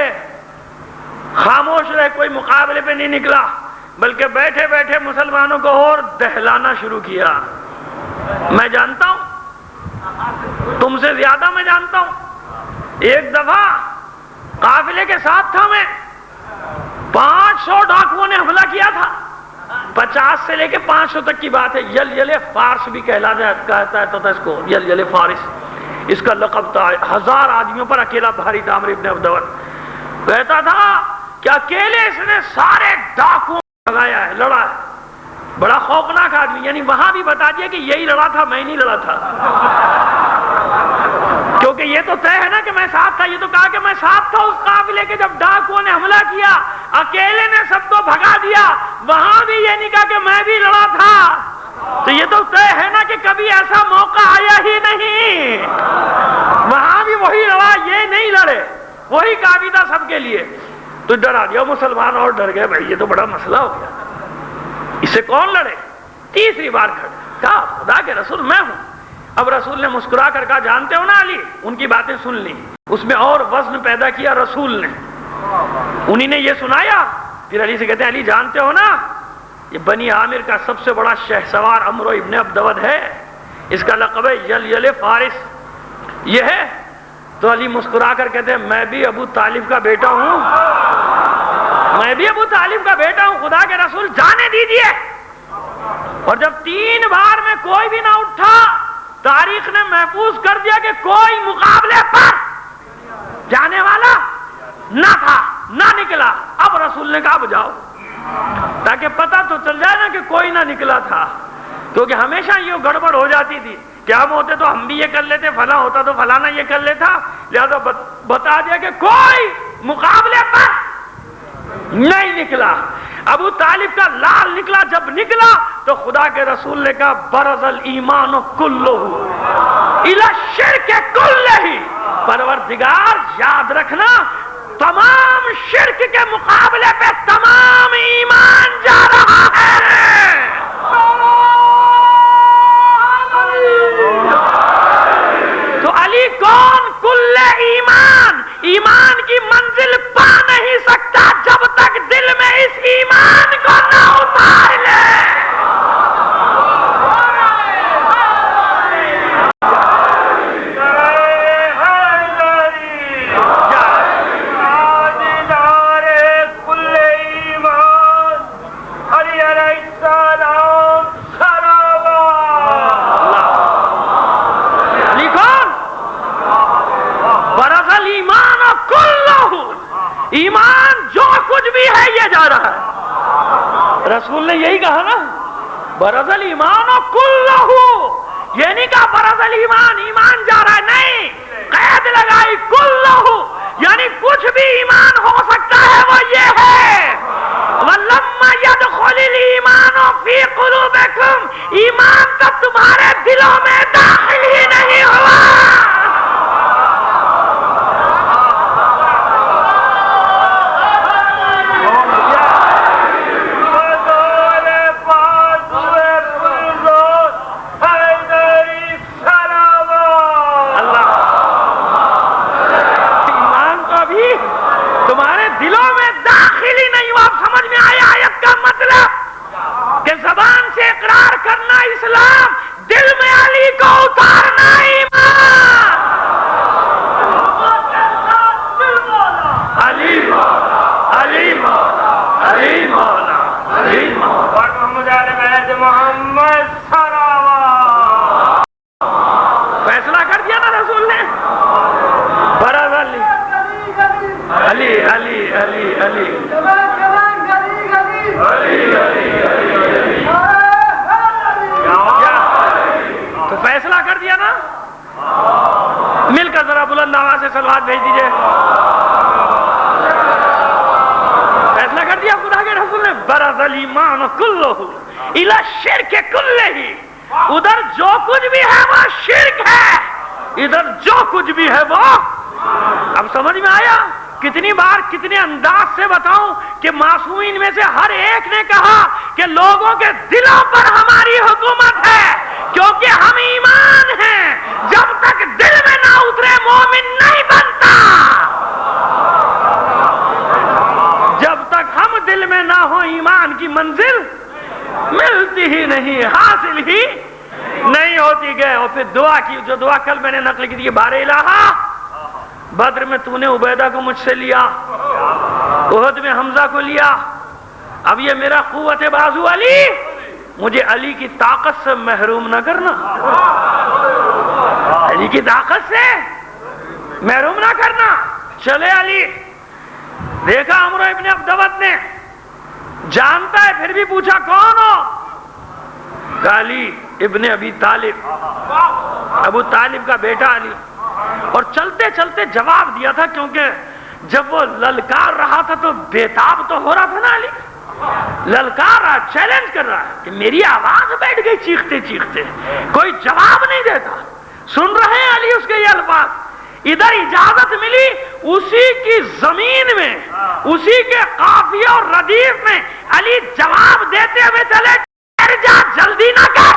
خاموش رہے، کوئی مقابلے پہ نہیں نکلا، بلکہ بیٹھے بیٹھے مسلمانوں کو اور دہلانا شروع کیا۔ میں جانتا ہوں، تم سے زیادہ میں جانتا ہوں، ایک دفعہ قافلے کے ساتھ تھا میں، 500 ڈاکوؤں نے حملہ کیا تھا، 50 سے لے کے 500 تک کی بات ہے. یل فارس بھی کہتا ہے تو اس کو یل فارس اس کا لقب تھا. 1000 آدمیوں پر اکیلا بھاری تھا عمرو ابن عبدود. کہتا تھا کہ اکیلے اس نے سارے ڈاکوں لگایا ہے, لڑا ہے. بڑا خوفناک آدمی, یعنی وہاں بھی بتا دیا کہ یہی لڑا تھا, میں نہیں لڑا تھا. کیونکہ یہ تو طے ہے نا کہ میں ساتھ تھا. یہ تو کہا کہ میں ساتھ تھا اس قافلے کے جب ڈاکوؤں نے حملہ کیا, اکیلے نے سب کو بھگا دیا. وہاں بھی یہ نہیں کہا کہ میں بھی لڑا تھا. تو یہ تو طے ہے نا کہ کبھی ایسا موقع آیا ہی نہیں. وہاں بھی وہی لڑا, یہ نہیں لڑے, وہی کافی تھا سب کے لیے. تو ڈرا دیا مسلمان اور ڈر گئے. بھائی یہ تو بڑا مسئلہ ہو گیا, اس سے کون لڑے. تیسری بار کھڑے, کہا خدا کے رسول میں ہوں. اب رسول نے مسکرا کر کہا جانتے ہو نا علی, ان کی باتیں سن لی. اس میں اور وزن پیدا کیا رسول نے, انہی نے یہ سنایا. پھر علی سے کہتے ہیں علی جانتے ہو نا یہ بنی عامر کا سب سے بڑا شہسوار عمرو ابن عبدود ہے, اس کا لقب ہے یل فارس. یہ ہے. تو علی مسکرا کر کہتے ہیں میں بھی ابو طالب کا بیٹا ہوں, میں بھی ابو طالب کا بیٹا ہوں. خدا کے رسول جانے دیجئے. اور جب 3 بار میں کوئی بھی نہ اٹھا, تاریخ نے محفوظ کر دیا کہ کوئی مقابلے پر جانے والا نہ تھا, نہ نکلا. اب رسول نے کہا بجاؤ, تاکہ پتہ تو چل جائے نا کہ کوئی نہ نکلا تھا. کیونکہ ہمیشہ یہ گڑبڑ ہو جاتی تھی کہ ہم ہوتے تو ہم بھی یہ کر لیتے, فلاں ہوتا تو فلانا یہ کر لیتا. لہذا بتا دیا کہ کوئی مقابلے پر نہیں نکلا. ابو طالب کا لال نکلا. جب نکلا تو خدا کے رسول نے کہا برز الایمان کلہ الی الشرک کلہ. پروردگار یاد رکھنا تمام شرک کے مقابلے پہ تمام ایمان جا رہا ہے. تو علی کون کل ایمان, ایمان کی منزل پا نہیں سکتا جب تک دل میں اس ایمان کو نہ اتار لے. ایمان جو کچھ بھی ہے یہ جا رہا ہے. رسول نے یہی کہا نا برز الایمان کلہ. یہ نہیں کہا برز الایمان ایمان جا رہا ہے, نہیں, قید لگائی کلہ, یعنی کچھ بھی ایمان ہو سکتا ہے وہ یہ ہے. وَلَمَّا يَدْخُلِ الْإِيمَانُ فِي قُلُوبِكُمْ, ایمان تب تمہارے دلوں میں داخل ہی نہیں ہوا. زبان سے اقرار کرنا اسلام, دل میں علی کو اتارنا ایمان. علی مولا, علی مولا, علی مولا, علی مولا. محمد علی بیت محمد صلوات. فیصلہ کر دیا نا رسول نے, برز علی علی علی علی علی تو فیصلہ کر دیا نا. مل کر ذرا بلند آواز سے صلوات بھیج دیجئے. فیصلہ کر دیا خدا کے رسول نے برز الایمان کلہ الی الشرک کلہ. ادھر جو کچھ بھی ہے وہ شرک ہے, ادھر جو کچھ بھی ہے وہ. اب سمجھ میں آیا کتنی بار کتنے انداز سے بتاؤں کہ معصومین میں سے ہر ایک نے کہا کہ لوگوں کے دلوں پر ہماری حکومت ہے, کیونکہ ہم ایمان ہیں. جب تک دل میں نہ اترے مومن نہیں بنتا. جب تک ہم دل میں نہ ہو ایمان کی منزل ملتی ہی نہیں, حاصل ہی نہیں ہوتی. گئے اور پھر دعا کی, جو دعا کل میں نے نقل کی تھی, بار الہا بدر میں تو نے عبیدہ کو مجھ سے لیا, احد میں حمزہ کو لیا, اب یہ میرا قوت بازو علی، مجھے علی کی طاقت سے محروم نہ کرنا، علی کی طاقت سے محروم نہ کرنا۔ چلے علی، دیکھا عمرو ابن عبدوت نے، جانتا ہے پھر بھی پوچھا کون ہو؟ کہا علی ابن ابی طالب، ابو طالب کا بیٹا علی۔ اور چلتے چلتے جواب دیا تھا، کیونکہ جب وہ للکار رہا تھا تو بےتاب تو ہو رہا تھا نا علی، للکار رہا، چیلنج کر رہا ہے کہ میری آواز بیٹھ گئی چیختے چیختے، کوئی جواب نہیں دیتا۔ سن رہے ہیں علی اس کے یہ الفاظ، ادھر اجازت ملی، اسی کی زمین میں، اسی کے قافیہ اور ردیف میں علی جواب دیتے ہوئے چلے، ٹھہر جا، جلدی نہ کر،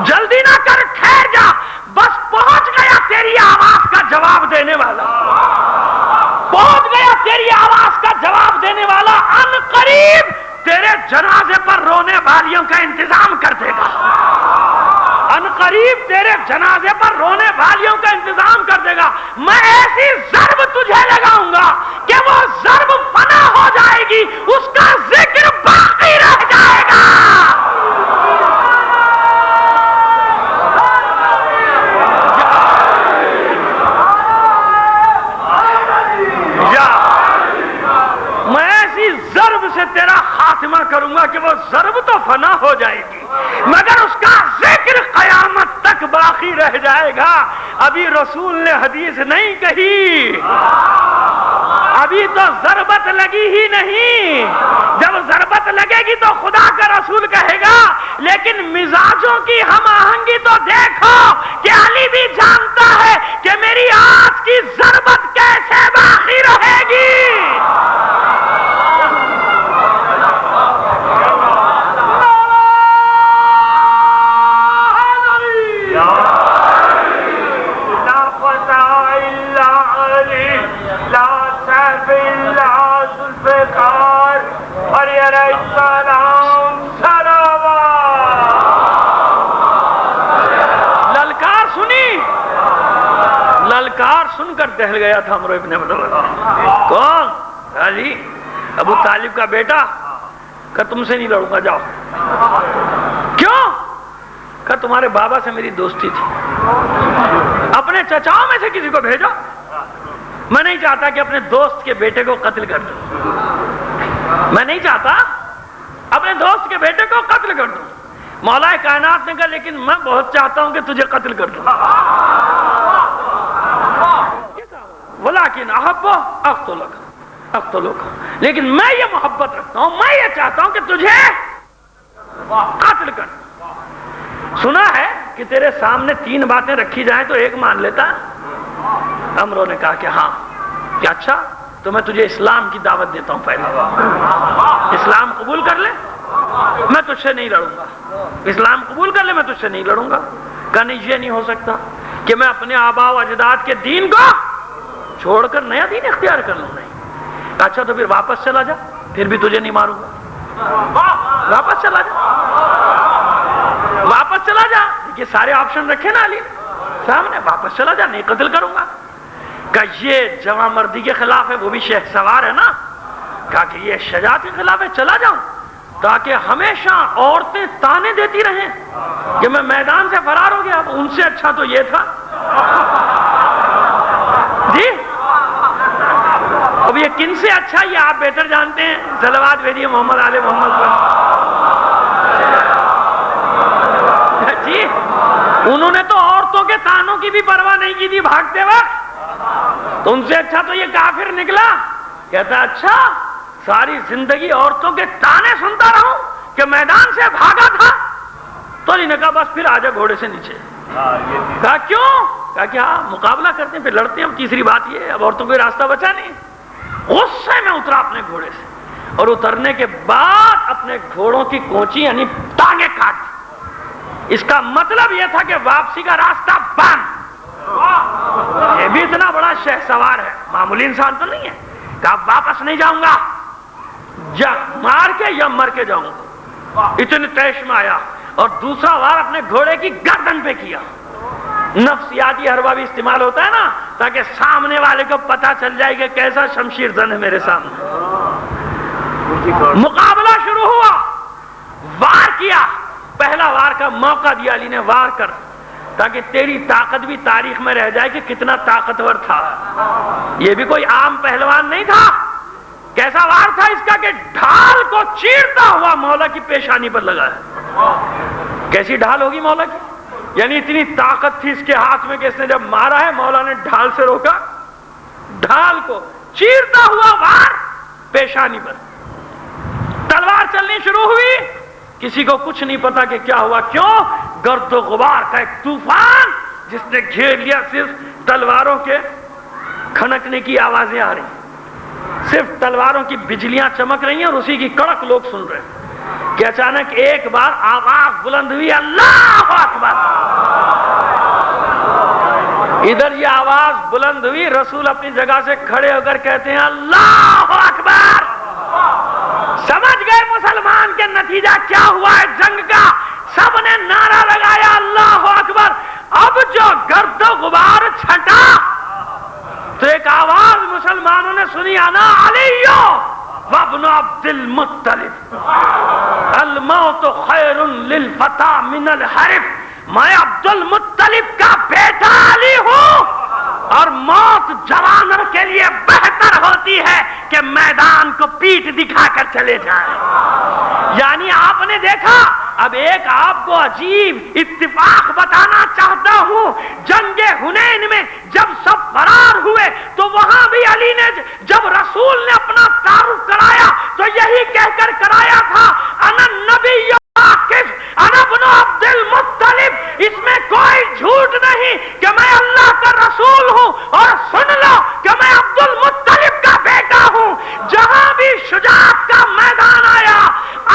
جلدی نہ کر، ٹھہر جا، بس پہنچ گیا تیری آواز کا جواب دینے والا، پہنچ گیا تیری آواز کا جواب دینے والا، ان قریب تیرے جنازے پر رونے والیوں کا انتظام کر دے گا، ان قریب تیرے جنازے پر رونے والیوں کا انتظام کر دے گا۔ میں ایسی ضرب تجھے لگاؤں گا کہ وہ ضرب فنا ہو جائے گی، اس کا ذکر باقی رہ جائے گا۔ ضرب سے تیرا خاتمہ کروں گا کہ وہ ضرب تو فنا ہو جائے گی، مگر اس کا ذکر قیامت تک باقی رہ جائے گا۔ ابھی رسول نے حدیث نہیں کہی، ابھی تو ضربت لگی ہی نہیں، جب ضربت لگے گی تو خدا کا رسول کہے گا، لیکن مزاجوں کی ہم آہنگی تو دیکھو کہ علی بھی جانتا ہے کہ میری آج کی ضربت کیسے باقی رہے گی۔ للکار سن کر دہل گیا تھا عمرو ابن عبدوت۔ کون؟ علی ابو طالب کا بیٹا۔ کہ تم سے نہیں لڑوں گا، جاؤ۔ کیوں؟ کہ تمہارے بابا سے میری دوستی تھی، اپنے چچاؤں میں سے کسی کو بھیجو، میں نہیں چاہتا کہ اپنے دوست کے بیٹے کو قتل کر دوں، میں نہیں چاہتا اپنے دوست کے بیٹے کو قتل کر دوں۔ مولا کائنات نے کہا لیکن میں بہت چاہتا ہوں کہ تجھے قتل کر دوں، ولیکن احب اقتلک، لیکن میں یہ محبت رکھتا ہوں، میں یہ چاہتا ہوں کہ تجھے قتل کر۔ سنا ہے کہ تیرے سامنے 3 باتیں رکھی جائیں تو ایک مان لیتا۔ عمرو نے کہا کہ ہاں، کہ اچھا تو میں تجھے اسلام کی دعوت دیتا ہوں، پہلے اسلام قبول کر لے، میں تجھ سے نہیں لڑوں گا، اسلام قبول کر لے، میں تجھ سے نہیں لڑوں گا۔ کہا نہیں، یہ نہیں ہو سکتا کہ میں اپنے آباء و اجداد کے دین کو چھوڑ کر نیا دین اختیار کر لوں۔ نہیں۔ اچھا تو پھر واپس چلا جا، پھر بھی تجھے نہیں ماروں گا، واپس چلا جا، واپس چلا جا۔ یہ سارے آپشن رکھے نا علی سامنے، واپس چلا جا، نہیں قتل کروں گا۔ کہ یہ جوان مردی کے خلاف ہے، وہ بھی شہ سوار ہے نا۔ کہا کہ یہ شجاعت کے خلاف ہے، چلا جاؤں تاکہ ہمیشہ عورتیں تانے دیتی رہیں کہ میں میدان سے فرار ہو گیا۔ ان سے اچھا تو یہ تھا جی، اب یہ کن سے اچھا یہ آپ بہتر جانتے ہیں، صلوات بھیجیے محمد آل محمد پر جی۔ انہوں نے تو عورتوں کے تانوں کی بھی پرواہ نہیں کی تھی بھاگتے وقت، تو ان سے اچھا تو یہ کافر نکلا۔ کہتا اچھا ساری زندگی عورتوں کے تانے سنتا رہوں کہ میدان سے بھاگا تھا؟ تو انہوں نے کہا بس پھر آجا گھوڑے سے نیچے۔ کہا کیوں؟ کہا کہ ہاں مقابلہ کرتے ہیں، پھر لڑتے ہیں۔ تیسری بات یہ، اب عورتوں کو راستہ بچا نہیں۔ غصے میں اترا اپنے گھوڑے سے، اور اترنے کے بعد اپنے گھوڑوں کی کونچی یعنی ٹانگیں کاٹ دی۔ اس کا مطلب یہ تھا کہ واپسی کا راستہ بند۔ یہ بھی اتنا بڑا شہ سوار ہے، معمولی انسان تو نہیں ہے۔ کہا واپس نہیں جاؤں گا، یا مار کے یا مر کے جاؤں گا۔ اتنے تیش میں آیا اور دوسرا وار اپنے گھوڑے کی گردن پہ کیا۔ نفسیاتی حربہ بھی استعمال ہوتا ہے نا، تاکہ سامنے والے کو پتا چل جائے کہ کیسا شمشیر زن ہے میرے سامنے۔ مقابلہ شروع ہوا، وار کیا، پہلا وار کا موقع دیا علی نے، وار کر، تاکہ تیری طاقت بھی تاریخ میں رہ جائے کہ کتنا طاقتور تھا۔ یہ بھی کوئی عام پہلوان نہیں تھا، کیسا وار تھا اس کا کہ ڈھال کو چیرتا ہوا مولا کی پیشانی پر لگا ہے۔ کیسی ڈھال ہوگی مولا کی؟ یعنی اتنی طاقت تھی اس کے ہاتھ میں کہ اس نے جب مارا ہے مولا نے ڈھال سے روکا، ڈھال کو چیرتا ہوا وار پیشانی پر، تلوار چلنی شروع ہوئی، کسی کو کچھ نہیں پتا کہ کیا ہوا، کیوں؟ گرد و غبار کا ایک طوفان جس نے گھیر لیا، صرف تلواروں کے کھنکنے کی آوازیں آ رہی، صرف تلواروں کی بجلیاں چمک رہی ہیں اور اسی کی کڑک لوگ سن رہے ہیں کہ اچانک ایک بار آواز بلند ہوئی، اللہ اکبر۔ ادھر یہ آواز بلند ہوئی، رسول اپنی جگہ سے کھڑے ہو کر کہتے ہیں اللہ اکبر۔ سمجھ گئے مسلمان کے نتیجہ کیا ہوا ہے جنگ کا، سب نے نعرہ لگایا اللہ اکبر۔ اب جو گرد و غبار چھٹا تو ایک آواز مسلمانوں نے سنی، انا علی وابن عبد المطلب الموت خیر للفتى من الحرب، میں عبد المطلب کا بیٹا علی ہوں اور موت جوانوں کے لیے بہتر ہوتی ہے کہ میدان کو پیٹ دکھا کر چلے جائیں۔ یعنی آپ نے دیکھا، اب ایک آپ کو عجیب اتفاق بتانا چاہتا ہوں، جنگ حنین میں جب سب فرار ہوئے تو وہاں بھی علی نے جب رسول نے اپنا تعارف کرایا تو یہی کہہ کر کرایا تھا، انا النبی واقف انا ابن عبد المطلب، اس میں کوئی جھوٹ نہیں کہ میں اللہ کا رسول ہوں، اور سن لو کہ میں عبد المطلب کا بیٹا ہوں۔ جہاں بھی شجاعت کا میدان آیا،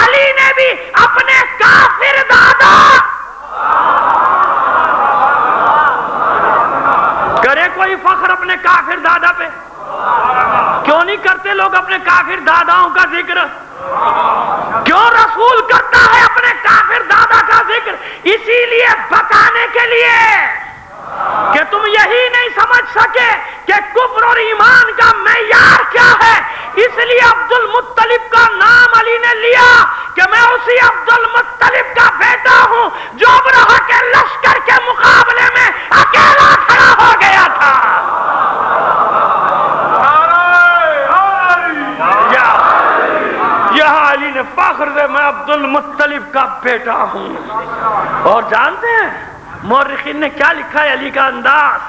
علی نے بھی اپنے کافر دادا، کرے کوئی فخر اپنے کافر دادا پہ؟ کیوں نہیں کرتے لوگ اپنے کافر داداؤں کا ذکر؟ کیوں رسول کرتا ہے اپنے کافر دادا کا ذکر؟ اسی لیے بتانے کے لیے کہ تم یہی نہیں سمجھ سکے کہ کفر اور ایمان کا معیار کیا ہے، اس لیے عبد المطلب کا نام علی نے لیا کہ میں اسی عبد المطلب کا بیٹا ہوں جو ابرہہ کے لشکر کے مقابلے میں اکیلا کھڑا ہو گیا تھا۔ یہاں علی نے فخر سے میں عبد المطلب کا بیٹا ہوں۔ اور جانتے ہیں مورخین نے کیا لکھا ہے علی کا انداز؟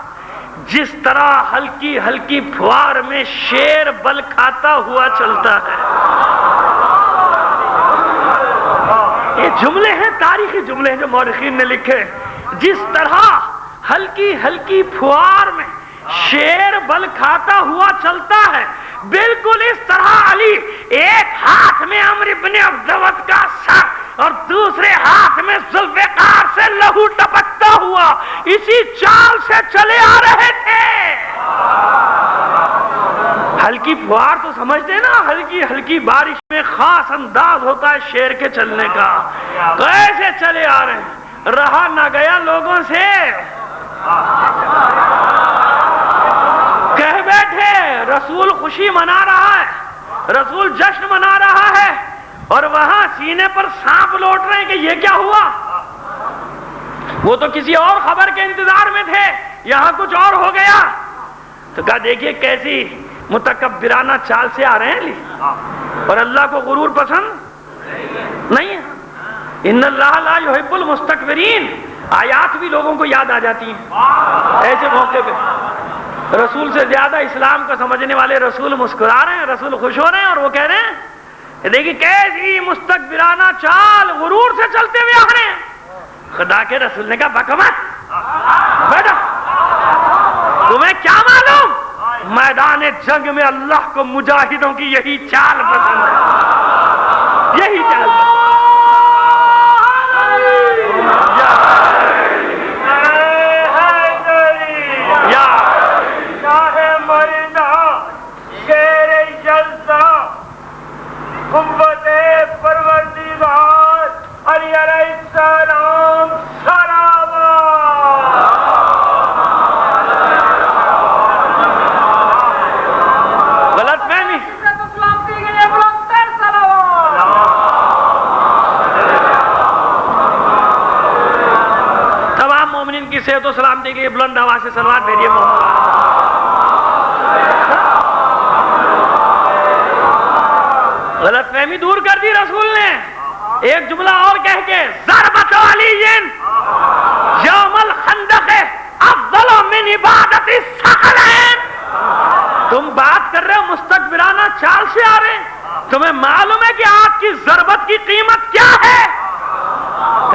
جس طرح ہلکی ہلکی پھوار میں شیر بل کھاتا ہوا چلتا ہے۔ یہ جملے ہیں، تاریخی جملے ہیں جو مورخین نے لکھے، جس طرح ہلکی ہلکی پھوار میں شیر بل کھاتا ہوا چلتا ہے، بالکل اس طرح علی ایک ہاتھ میں عمرو بن عبدود کا سر اور دوسرے ہاتھ میں ذوالفقار سے لہو ٹپکتا ہوا اسی چال سے چلے آ رہے تھے۔ ہلکی پھوار تو سمجھتے نا، ہلکی ہلکی بارش میں خاص انداز ہوتا ہے شیر کے چلنے کا۔ کیسے چلے آ رہے ہیں، رہا نہ گیا لوگوں سے، کہہ بیٹھے رسول خوشی منا رہا ہے، رسول جشن منا رہا ہے، اور وہاں سینے پر سانپ لوٹ رہے ہیں کہ یہ کیا ہوا۔ وہ تو کسی اور خبر کے انتظار میں تھے، یہاں کچھ اور ہو گیا۔ تو کہا دیکھیے کیسی متکبرانہ چال سے آ رہے ہیں علی، اور اللہ کو غرور پسند نہیں ہے۔ ان اللہ لا يحب المستكبرین، آیات بھی لوگوں کو یاد آ جاتی ہیں ایسے موقع پہ۔ رسول سے زیادہ اسلام کو سمجھنے والے رسول مسکرا رہے ہیں، رسول خوش ہو رہے ہیں، اور وہ کہہ رہے ہیں دیکھیے کیسی مستکبرانہ چال، غرور سے چلتے ہوئے آ رہے ہیں۔ خدا کے رسول نے کہا بکمت بیٹا، تمہیں کیا معلوم میدان جنگ میں اللہ کو مجاہدوں کی یہی چال پسند ہے، یہی چال پسند ہے۔ قوت پروردگار علی علیہ السلام غلط فہمی، کی صحت و سلامتی کے لیے بلند آواز سے صلوات بھیجیے محمد. غلط فہمی دور کر دی رسول نے ایک جملہ اور کہہ کے، ضربت علی یوم الخندق افضل من عبادت الثقلین. تم بات کر رہے ہو مستکبرانہ چال سے آ رہے ہیں، تمہیں معلوم ہے کہ آج کی ضربت کی قیمت کیا ہے؟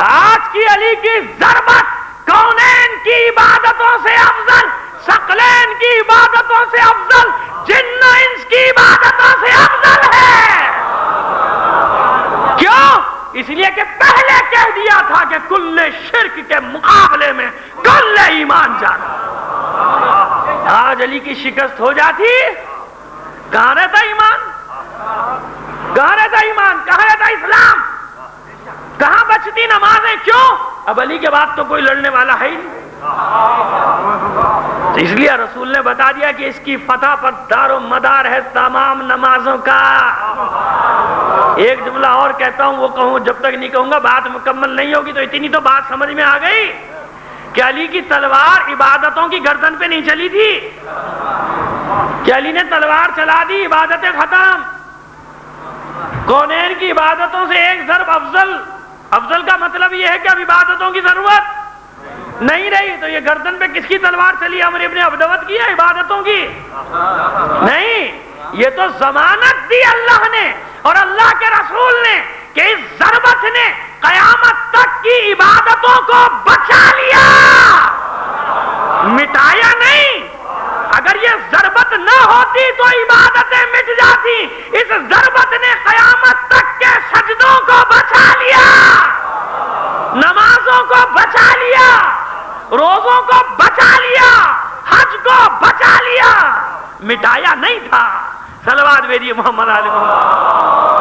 آج کی علی کی ضربت کونین کی عبادتوں سے افضل، ثقلین کی عبادتوں سے افضل، جن و انس کی عبادتوں سے افضل ہے. کیوں؟ اس لیے کہ پہلے کہہ دیا تھا کہ کل شرک کے مقابلے میں کل ایمان جانا. آج علی کی شکست ہو جاتی، کہاں رہتا ایمان؟ کہاں رہتا ایمان؟ کہاں رہتا اسلام؟ کہاں بچتی نمازیں؟ کیوں؟ اب علی کے بعد تو کوئی لڑنے والا ہے ہی نہیں. تو اس لیے رسول نے بتا دیا کہ اس کی فتح پر دار و مدار ہے تمام نمازوں کا. ایک جملہ اور کہتا ہوں، وہ کہوں جب تک نہیں کہوں گا بات مکمل نہیں ہوگی. تو اتنی تو بات سمجھ میں آ گئی کہ علی کی تلوار عبادتوں کی گردن پہ نہیں چلی تھی، کہ علی نے تلوار چلا دی، عبادتیں ختم. کونین کی عبادتوں سے ایک ضرب افضل. افضل کا مطلب یہ ہے کہ اب عبادتوں کی ضرورت نہیں رہی. تو یہ گردن پہ کس کی تلوار چلی؟ عمر ابن عبدوت کی ہے عبادتوں کی؟ نہیں، یہ تو ضمانت دی اللہ نے اور اللہ کے رسول نے کہ اس ضربت نے قیامت تک کی عبادتوں کو بچا لیا، مٹایا نہیں. اگر یہ ضربت نہ ہوتی تو عبادتیں مٹ جاتی. اس ضربت نے قیامت تک کے سجدوں کو بچا لیا، نمازوں کو بچا لیا، روزوں کو بچا لیا، حج کو بچا لیا، مٹایا نہیں تھا. صلوات بھیجیے محمد علی محمد.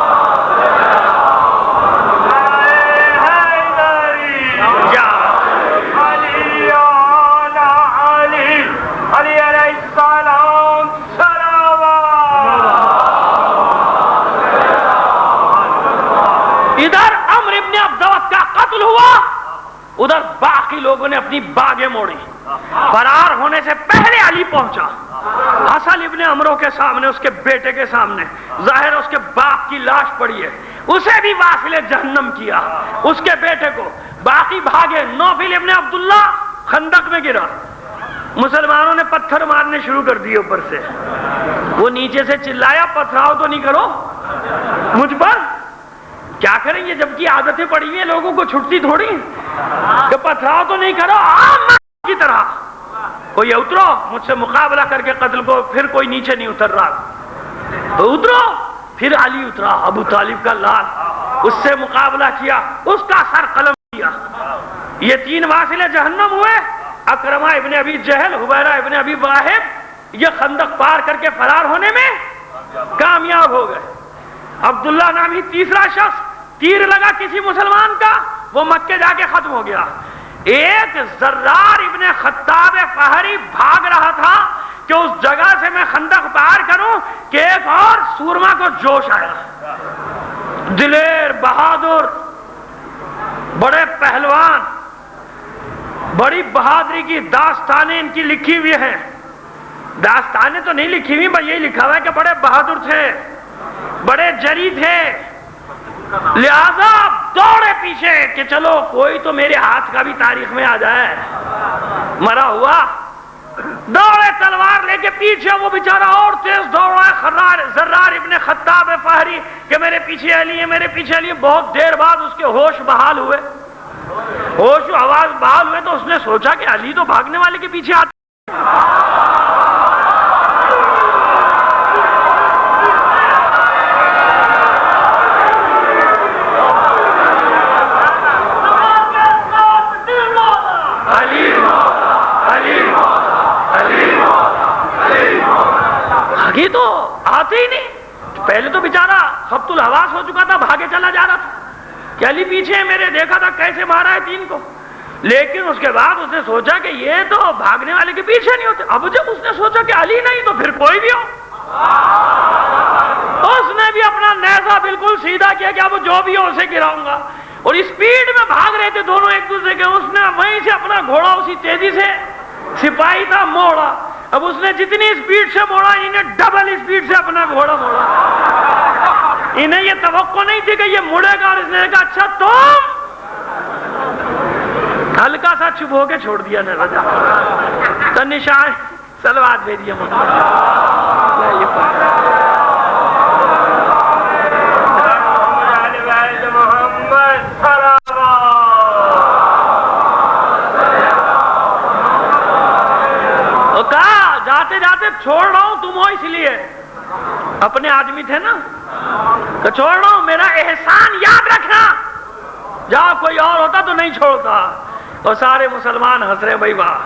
ادھر عمر ابن عبدوت کا قتل ہوا، ادھر باقی لوگوں نے اپنی باغیں موڑی. فرار ہونے سے پہلے علی پہنچا، حسن ابن عمرو کے سامنے، اس کے بیٹے کے سامنے. ظاہر اس کے باپ کی لاش پڑی ہے، اسے بھی واصل جہنم کیا، اس کے بیٹے کو. باقی بھاگے. نوفل ابن عبداللہ خندق میں گرا، مسلمانوں نے پتھر مارنے شروع کر دیے اوپر سے. وہ نیچے سے چلایا، پتھراؤ تو نہیں کرو مجھ پر. کیا کریں گے جب کی عادتیں پڑی ہوئی ہیں لوگوں کو، چھٹتی تھوڑی کہ پتھراؤ تو نہیں کرو. عام کی طرح کوئی اترو مجھ سے مقابلہ کر کے قتل کو. پھر کوئی نیچے نہیں اتر رہا تو اترو. پھر علی اترا، ابو طالب کا لال، اس سے مقابلہ کیا، اس کا سر قلم کیا. یہ تین واصل جہنم ہوئے. اکرمہ ابن ابی جہل، حبیرہ ابن ابی واہب، یہ خندق پار کر کے فرار ہونے میں کامیاب ہو گئے. عبداللہ نامی تیسرا شخص، تیر لگا کسی مسلمان کا، وہ مکے جا کے ختم ہو گیا. ایک زرار ابن خطاب فہری بھاگ رہا تھا کہ اس جگہ سے میں خندق پار کروں کہ ایک اور سورما کو جوش آیا. دلیر، بہادر، بڑے پہلوان، بڑی بہادری کی داستانیں ان کی لکھی ہوئی ہیں. داستانیں تو نہیں لکھی ہوئی، بس یہی لکھا ہوا ہے کہ بڑے بہادر تھے، بڑے جری تھے، لہذا دوڑے پیچھے کہ چلو کوئی تو میرے ہاتھ کا بھی تاریخ میں آ جائے. مرا ہوا دوڑے تلوار لے کے پیچھے. وہ بیچارہ اور تیز دوڑا ہے زرار ابن خطاب فہری کہ میرے پیچھے علی ہے، میرے پیچھے علی ہے. بہت دیر بعد اس کے ہوش بحال ہوئے، ہوش و آواز بحال ہوئے تو اس نے سوچا کہ علی تو بھاگنے والے کے پیچھے آتے. آگے تو آتے ہی نہیں. پہلے تو بیچارہ خبط الحواس ہو چکا تھا، بھاگے چلا جا رہا تھا کہ علی پیچھے میں نے دیکھا تھا کیسے مارا ہے تین کو. لیکن اس کے بعد اس نے سوچا کہ یہ تو بھاگنے والے کے پیچھے نہیں ہوتے. اب جب اس نے سوچا کہ علی نہیں تو پھر کوئی بھی ہو، اس نے بھی اپنا نیزہ بالکل سیدھا کیا کہ اب جو بھی ہو اسے گراؤں گا. اور اسپیڈ میں بھاگ رہے تھے دونوں ایک دوسرے کے. اس نے وہیں سے اپنا گھوڑا اسی تیزی سے, سپاہی تھا, موڑا. اب اس نے جتنی اسپیڈ سے موڑا, انہیں ڈبل اسپیڈ سے اپنا گھوڑا موڑا. انہیں یہ توقع نہیں تھی کہ یہ مڑے گا, اور اس نے کہا اچھا تم, ہلکا سا چپ ہو کے چھوڑ دیا نے رجا. تو نشان سلوات بھیجیے جاتے جاتے چھوڑ رہا ہوں, تم ہو اس لیے اپنے آدمی تھے نا, تو چھوڑ رہا ہوں, میرا احسان یاد رکھنا. جہاں کوئی اور ہوتا تو نہیں چھوڑتا. اور سارے مسلمان ہنس رہے, بھائی واہ,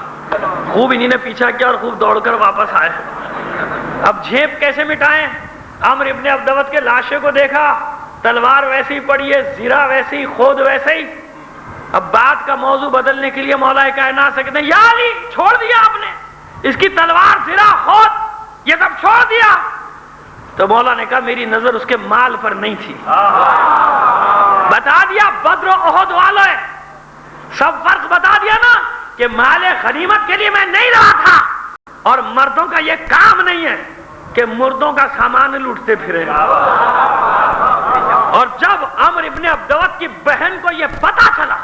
خوب انہی نے پیچھا کیا اور خوب دوڑ کر واپس آئے. اب جھیپ کیسے مٹائیں؟ عمرو ابن عبدوت کے لاشے کو دیکھا, تلوار ویسے ہی پڑی ہے, زرہ ویسے ہی, خود ویسے ہی. اب بات کا موضوع بدلنے کے لیے مولا کائنات سے کہتے ہیں یا علی, چھوڑ دیا آپ نے اس کی تلوار, زرہ, خود, یہ سب چھوڑ دیا. تو مولا نے کہا میری نظر اس کے مال پر نہیں تھی. بتا دیا بدر و احد والے سب فرق بتا دیا نا, کہ مال غنیمت کے لیے میں نہیں رہا تھا, اور مردوں کا یہ کام نہیں ہے کہ مردوں کا سامان لوٹتے پھرے. اور جب عمرو ابن عبدوت کی بہن کو یہ پتا چلا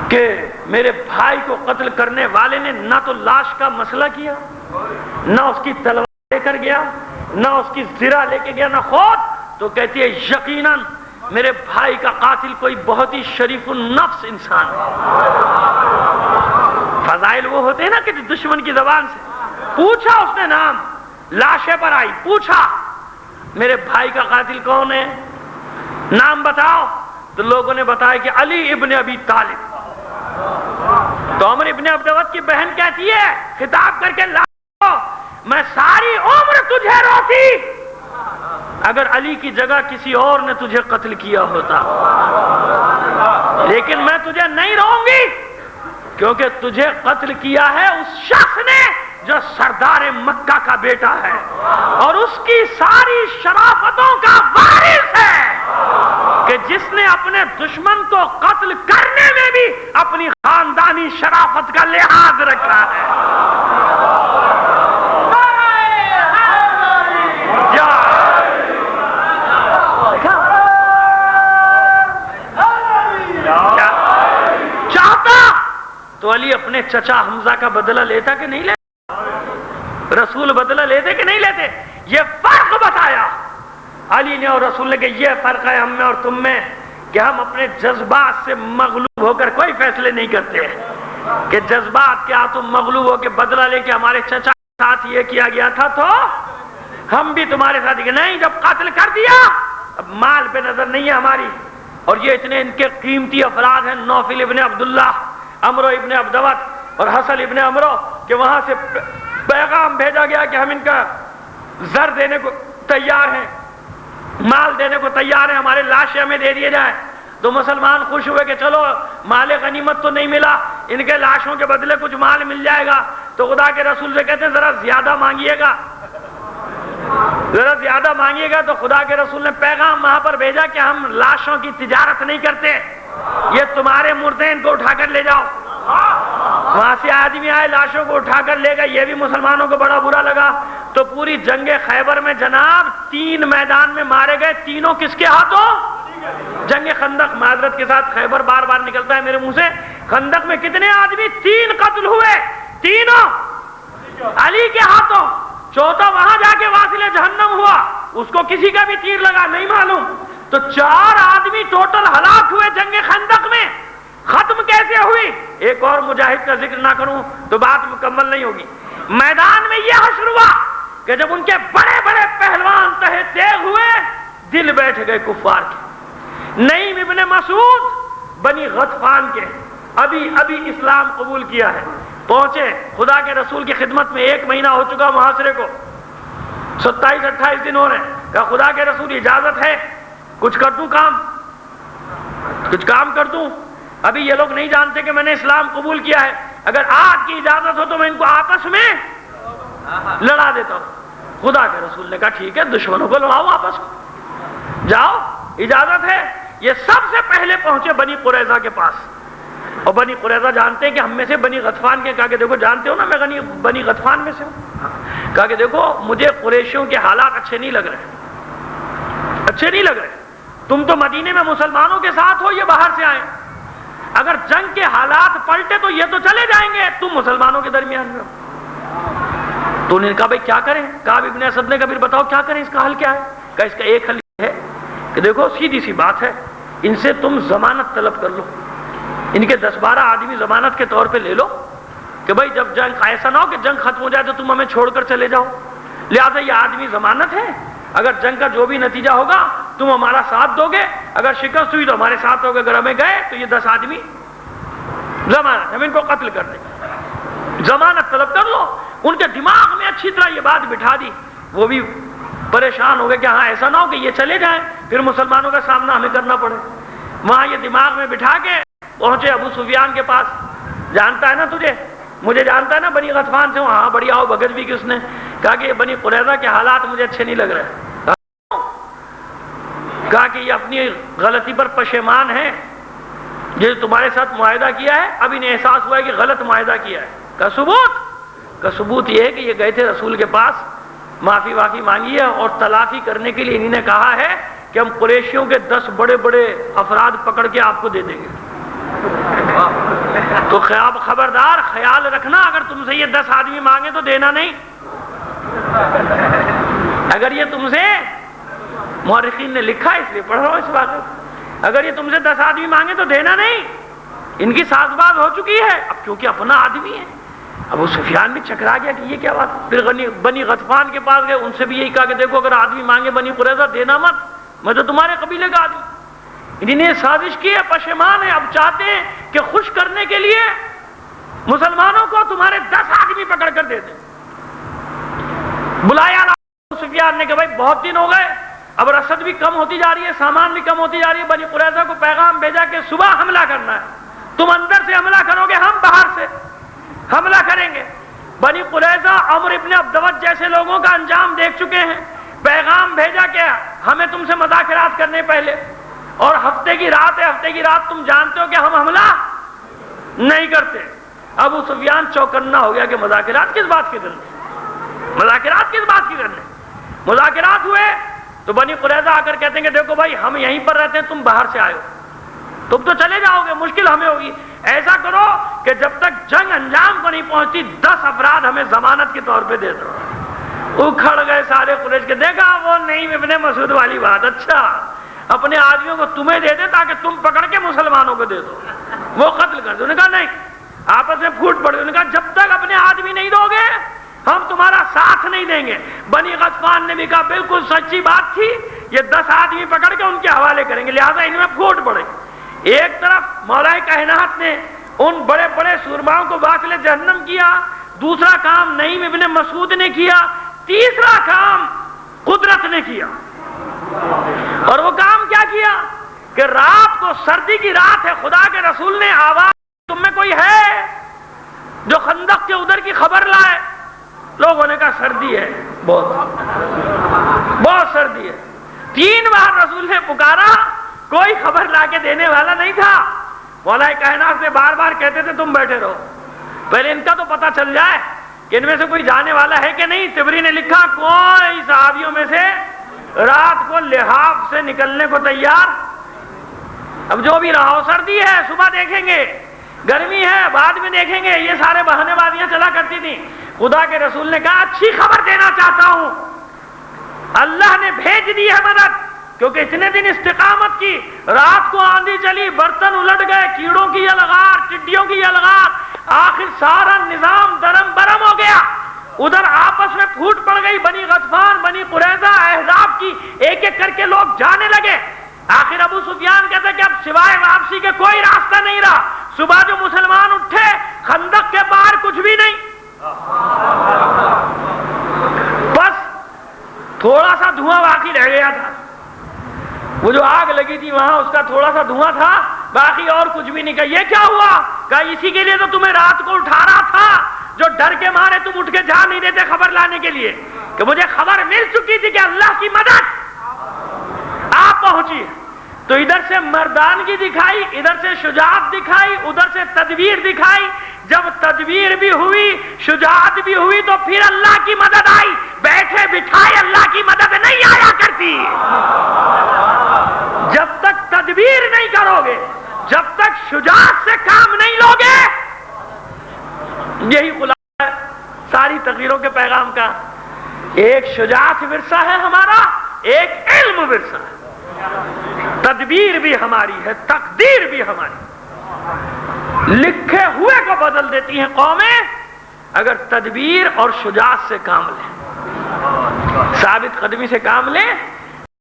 کہ میرے بھائی کو قتل کرنے والے نے نہ تو لاش کا مسئلہ کیا, نہ اس کی تلوار لے کر گیا, نہ اس کی زرہ لے کے گیا, نہ خود, تو کہتی ہے یقیناً میرے بھائی کا قاتل کوئی بہت ہی شریف النفس انسان ہے. فضائل وہ ہوتے ہیں نا کہ دشمن کی زبان سے پوچھا, اس نے نام, لاشے پر آئی, پوچھا میرے بھائی کا قاتل کون ہے, نام بتاؤ. تو لوگوں نے بتایا کہ علی ابن ابی طالب. تو عمرو ابن عبدوت کی بہن کہتی ہے خطاب کر کے, میں ساری عمر تجھے روتی اگر علی کی جگہ کسی اور نے تجھے قتل کیا ہوتا, لیکن میں تجھے نہیں رہوں گی کیونکہ تجھے قتل کیا ہے اس شخص نے جو سردار مکہ کا بیٹا ہے اور اس کی ساری شرافتوں کا وارث ہے, کہ جس نے اپنے دشمن کو قتل کرنے میں بھی اپنی خاندانی شرافت کا لحاظ رکھا ہے. چاہتا تو علی اپنے چچا حمزہ کا بدلہ لیتا کہ نہیں لیتا, رسول بدلہ لیتے کہ نہیں لیتے. یہ فرق بتایا علی نے اور رسول نے کہ یہ فرق ہے ہم میں اور تم میں, کہ ہم اپنے جذبات سے مغلوب ہو کر کوئی فیصلے نہیں کرتے, کہ جذبات کے ہاتھوں مغلوب ہو کے بدلہ لے کے ہمارے چچا کے ساتھ یہ کیا گیا تھا تو ہم بھی تمہارے ساتھ نہیں, جب قتل کر دیا اب مال پہ نظر نہیں ہے ہماری. اور یہ اتنے ان کے قیمتی افراد ہیں, نوفل ابن عبداللہ, عمرو ابن عبدوت اور حسن ابن عمرو, کہ وہاں سے پیغام بھیجا گیا کہ ہم ان کا زر دینے کو تیار ہیں, مال دینے کو تیار ہیں, ہمارے لاشیں ہمیں دے دیے جائیں. تو مسلمان خوش ہوئے کہ چلو مال غنیمت تو نہیں ملا, ان کے لاشوں کے بدلے کچھ مال مل جائے گا. تو خدا کے رسول سے کہتے ہیں ذرا زیادہ مانگیے گا, ذرا زیادہ مانگیے گا. تو خدا کے رسول نے پیغام وہاں پر بھیجا کہ ہم لاشوں کی تجارت نہیں کرتے, یہ تمہارے مردے, ان کو اٹھا کر لے جاؤ. وہاں سے آدمی آئے, لاشوں کو اٹھا کر لے گئے. یہ بھی مسلمانوں کو بڑا برا لگا. تو پوری جنگ خیبر میں جناب 3 میدان میں مارے گئے, تینوں کس کے ہاتھوں؟ جنگ خندق, معذرت کے ساتھ خیبر بار بار نکلتا ہے میرے منہ سے. خندق میں کتنے آدمی؟ 3 قتل ہوئے, تینوں علی کے ہاتھوں. چوتھا وہاں جا کے واصل جہنم ہوا, اس کو کسی کا بھی تیر لگا نہیں معلوم. تو 4 آدمی ٹوٹل ہلاک ہوئے جنگ خندق میں. ختم کیسے ہوئی؟ ایک اور مجاہد کا ذکر نہ کروں تو بات مکمل نہیں ہوگی. میدان میں یہ حشر ہوا کہ جب ان کے بڑے بڑے پہلوان تہے تیغ ہوئے, دل بیٹھ گئے کفار کے. نعیم ابن مسعود بنی غطفان کے, ابھی اسلام قبول کیا ہے, پہنچے خدا کے رسول کی خدمت میں. 1 مہینہ ہو چکا محاصرے کو, 27-28 دن ہو رہے ہیں. کہا خدا کے رسول اجازت ہے کچھ کر دوں کام, کچھ کام کر دوں. ابھی یہ لوگ نہیں جانتے کہ میں نے اسلام قبول کیا ہے, اگر آج کی اجازت ہو تو میں ان کو آپس میں لڑا دیتا ہوں. خدا کے رسول نے کہا ٹھیک ہے, دشمنوں کو لڑاؤ آپس کو, جاؤ, اجازت ہے. یہ سب سے پہلے پہنچے بنی قریظہ کے پاس. اور بنی قریظہ جانتے ہیں کہ ہم میں سے بنی غطفان کے. کہا کہ دیکھو جانتے ہو نا میں بنی غطفان میں سے ہوں. کہا کہ دیکھو مجھے قریشیوں کے حالات اچھے نہیں لگ رہے. تم تو مدینے میں مسلمانوں کے ساتھ ہو, یہ باہر سے آئے. اگر جنگ کے حالات پلٹے تو یہ تو چلے جائیں گے, تم مسلمانوں کے درمیان میں ہو. تو انہوں نے کہا بھائی کیا کریں؟ کعب ابن اسد نے کہا پھر بتاؤ کیا کریں, اس کا حل کیا ہے؟ کہا اس کا ایک حل ہے کہ دیکھو سیدھی سی بات ہے, ان سے تم ضمانت طلب کر لو. ان کے 10-12 آدمی ضمانت کے طور پہ لے لو کہ بھائی جب جنگ, ایسا نہ ہو کہ جنگ ختم ہو جائے تو تم ہمیں چھوڑ کر چلے جاؤ, لہٰذا یہ آدمی ضمانت ہے, اگر جنگ کا جو بھی نتیجہ ہوگا تم ہمارا ساتھ دو گے, اگر شکست ہوئی تو ہمارے ساتھ ہوگے, اگر ہمیں گئے تو یہ 10 آدمی ضمانت, ہم ان کو قتل کر دیں گے. ضمانت طلب کر لو. ان کے دماغ میں اچھی طرح یہ بات بٹھا دی. وہ بھی پریشان ہو گئے کہ ہاں ایسا نہ ہو کہ یہ چلے جائیں پھر مسلمانوں کا سامنا ہمیں کرنا پڑے. وہاں یہ دماغ میں بٹھا کے پہنچے ابو سفیان کے پاس. جانتا ہے نا تجھے, مجھے جانتا ہے نا بنی غطفان سے ہوں. ہاں بڑی آؤ بھگت بھی کس نے. کہا کہ یہ بنی قریظہ کے حالات مجھے اچھے نہیں لگ رہے. کہا کہ یہ اپنی غلطی پر پشیمان ہے, یہ تمہارے ساتھ معاہدہ کیا ہے اب انہیں احساس ہوا ہے کہ غلط معاہدہ کیا ہے. کہا ثبوت؟ کا ثبوت یہ ہے کہ یہ گئے تھے رسول کے پاس, معافی مانگی ہے, اور تلافی کرنے کے لیے انہوں نے کہا ہے کہ ہم قریشیوں کے 10 بڑے بڑے افراد پکڑ کے آپ کو دے دیں گے. تو خبردار خیال رکھنا, اگر تم سے یہ 10 آدمی مانگے تو دینا نہیں. اگر یہ تم سے, مورخین نے لکھا اس لیے پڑھ رہا ہوں اس واقعے, اگر یہ تم سے 10 آدمی مانگے تو دینا نہیں. ان کی ساز باز ہو چکی ہے اب, کیونکہ اپنا آدمی ہے. ابو سفیان بھی چکرا گیا کہ یہ کیا بات. پھر بنی غطفان کے پاس گئے, ان سے بھی یہی کہا کہ دیکھو اگر آدمی مانگے بنی قریظہ دینا مت, میں تو تمہارے قبیلے کا آدمی. انہوں نے سازش کی ہے, پشیمان ہے, اب چاہتے ہیں کہ خوش کرنے کے لیے مسلمانوں کو تمہارے 10 آدمی پکڑ کر دے دیں. بلایا ابو سفیان نے کہ بھائی بہت دن ہو گئے, اب رسد بھی کم ہوتی جا رہی ہے, سامان بھی کم ہوتی جا رہی ہے. بنی قریظہ کو پیغام بھیجا کہ صبح حملہ کرنا ہے, تم اندر سے حملہ کرو گے, ہم باہر سے حملہ کریں گے. بنی قریظہ عمرو ابن عبدود جیسے لوگوں کا انجام دیکھ چکے ہیں. پیغام بھیجا کہ ہمیں تم سے مذاکرات کرنے پہلے, اور ہفتے کی رات ہے, ہفتے کی رات تم جانتے ہو کہ ہم حملہ نہیں کرتے. ابو سفیان چوکنا ہو گیا کہ مذاکرات کس بات کے کرنے, مذاکرات کس بات کی کرنے. مذاکرات ہوئے تو بنی قریظہ آ کر کہتے ہیں کہ دیکھو بھائی ہم یہیں پر رہتے ہیں, تم باہر سے آئے ہو, تم تو چلے جاؤ گے, مشکل ہمیں ہوگی. ایسا کرو کہ جب تک جنگ انجام کو نہیں پہنچتی 10 افراد ہمیں ضمانت کے طور پہ دے دو. اکھڑ گئے سارے قریش کے. دیکھا وہ نہیں ابن مسعود والی بات, اچھا اپنے آدمیوں کو تمہیں دے دے تاکہ تم پکڑ کے مسلمانوں کو دے دو, وہ قتل کر دو. انہوں نے کہا نہیں, آپس میں پھوٹ پڑ گئے. انہوں نے کہا جب تک اپنے آدمی نہیں دو گے ہم تمہارا ساتھ نہیں دیں گے. بنی غطفان نے بھی کہا بالکل سچی بات تھی, یہ 10 آدمی پکڑ کے ان کے حوالے کریں گے, لہٰذا ان میں پھوٹ پڑے. ایک طرف مولا کائنات نے ان بڑے بڑے سورماؤں کو واصل جہنم کیا, دوسرا کام نعیم ابن مسعود نے کیا, تیسرا کام قدرت نے کیا. اور وہ کام کیا کیا کہ رات کو, سردی کی رات ہے, خدا کے رسول نے آواز, تم میں کوئی ہے جو خندق کے ادھر کی خبر لائے. لوگوں نے کہا سردی ہے, بہت سردی ہے. 3 بار رسول نے پکارا, کوئی خبر لا کے دینے والا نہیں تھا. مولا کائنات سے بار بار کہتے تھے تم بیٹھے رہو, پہلے ان کا تو پتہ چل جائے کہ ان میں سے کوئی جانے والا ہے کہ نہیں. تبری نے لکھا کوئی صحابیوں میں سے رات کو لحاف سے نکلنے کو تیار. اب جو بھی رہا ہو, سردی ہے صبح دیکھیں گے, گرمی ہے بعد میں دیکھیں گے, یہ سارے بہانے بازیاں چلا کرتی تھی. خدا کے رسول نے کہا اچھی خبر دینا چاہتا ہوں, اللہ نے بھیج دی ہے مدد, کیونکہ اتنے دن استقامت کی, رات کو آندھی چلی, برتن الٹ گئے, کیڑوں کی یلغار, ٹڈیوں کی یلغار, آخر سارا نظام درم برم ہو گیا. ادھر آپس میں پھوٹ پڑ گئی. بنی غطفان, بنی قریظہ, احزاب کی ایک ایک کر کے لوگ جانے لگے. آخر ابو سفیان کہتا کہ اب سوائے واپسی کے کوئی راستہ نہیں رہا. صبح جو مسلمان اٹھے, خندق کے باہر کچھ بھی نہیں, بس تھوڑا سا دھواں باقی رہ گیا تھا. وہ جو آگ لگی تھی وہاں اس کا تھوڑا سا دھواں تھا, باقی اور کچھ بھی نہیں. کہا یہ کیا ہوا؟ کہا اسی کے لیے تو تمہیں رات کو اٹھا رہا تھا, جو ڈر کے مارے تم اٹھ کے جا نہیں دیتے خبر لانے کے لیے, کہ مجھے خبر مل چکی تھی کہ اللہ کی مدد آپ پہنچی. تو ادھر سے مردانگی دکھائی، ادھر سے شجاعت دکھائی، ادھر سے تدبیر دکھائی. جب تدبیر بھی ہوئی، شجاعت بھی ہوئی، تو پھر اللہ کی مدد آئی. بیٹھے بٹھائے اللہ کی مدد نہیں آیا کرتی. جب تک تدبیر نہیں کرو گے، جب تک شجاعت سے کام نہیں لوگے. یہی خلاصہ ہے ساری تقریروں کے پیغام کا. ایک شجاعت ورثہ ہے ہمارا، ایک علم ورثہ ہے. تدبیر بھی ہماری ہے، تقدیر بھی ہماری. لکھے ہوئے کو بدل دیتی ہیں قومیں اگر تدبیر اور شجاعت سے کام لیں، ثابت قدمی سے کام لیں،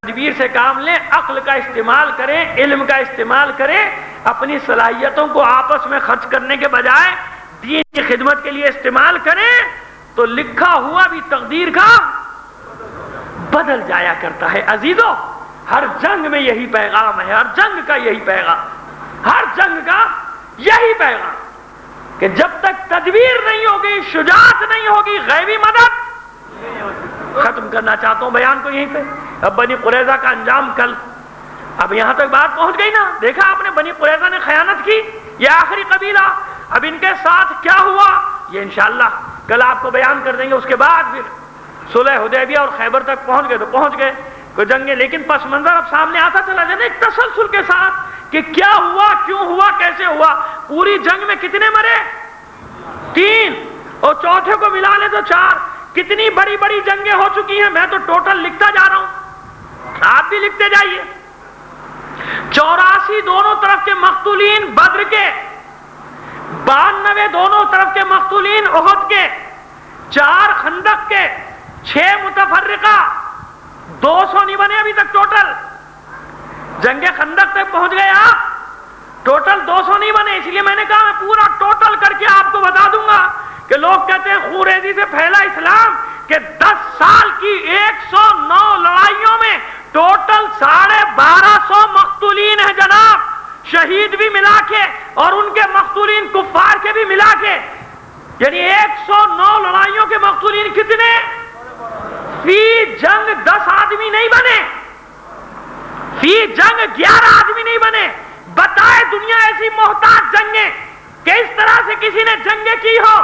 تدبیر سے کام لیں، عقل کا استعمال کریں، علم کا استعمال کریں. اپنی صلاحیتوں کو آپس میں خرچ کرنے کے بجائے دین کی خدمت کے لیے استعمال کریں تو لکھا ہوا بھی تقدیر کا بدل جایا کرتا ہے. عزیزو، ہر جنگ میں یہی پیغام ہے، ہر جنگ کا یہی پیغام، ہر جنگ کا یہی پیغام کہ جب تک تدبیر نہیں ہوگی، شجاعت نہیں ہوگی، غیبی مدد. ختم کرنا چاہتا ہوں بیان کو یہیں پہ. اب بنی قریظہ کا انجام کل، اب یہاں تک بات پہنچ گئی نا. دیکھا آپ نے بنی قریظہ نے خیانت کی، یہ آخری قبیلہ. اب ان کے ساتھ کیا ہوا یہ انشاءاللہ کل آپ کو بیان کر دیں گے. اس کے بعد پھر صلح حدیبیہ اور خیبر تک پہنچ گئے تو پہنچ گئے کوئی جنگیں، لیکن پس منظر اب سامنے آتا چلا جائے ایک تسلسل کے ساتھ کہ کیا ہوا، کیوں ہوا، کیسے ہوا. پوری جنگ میں کتنے مرے؟ 3، اور چوتھے کو ملا لے تو 4. کتنی بڑی بڑی جنگیں ہو چکی ہیں. میں تو ٹوٹل لکھتا جا رہا ہوں، آپ بھی لکھتے جائیے. 84 دونوں طرف کے مقتولین بدر کے، 92 دونوں طرف کے مقتولین احد کے، 4 خندق کے، 6 متفرقہ، 200 نہیں بنے ابھی تک ٹوٹل. جنگ خندق تک پہنچ گئے آپ، ٹوٹل 200 نہیں بنے. اس لیے میں نے کہا میں پورا ٹوٹل کر کے آپ کو بتا دوں گا کہ لوگ کہتے ہیں خوریزی سے پھیلا اسلام، کہ 10 سال کی 109 لڑائیوں میں ٹوٹل 1250 مقتولین ہیں جناب. شہید بھی ملا کے اور ان کے مقتولین کفار کے بھی ملا کے، یعنی 109 لڑائیوں کے مقتولین کتنے؟ فی جنگ 10 آدمی نہیں بنے، فی جنگ 11 آدمی نہیں بنے. بتائے دنیا ایسی محتاج جنگیں کہ اس طرح سے کسی نے جنگیں کی ہو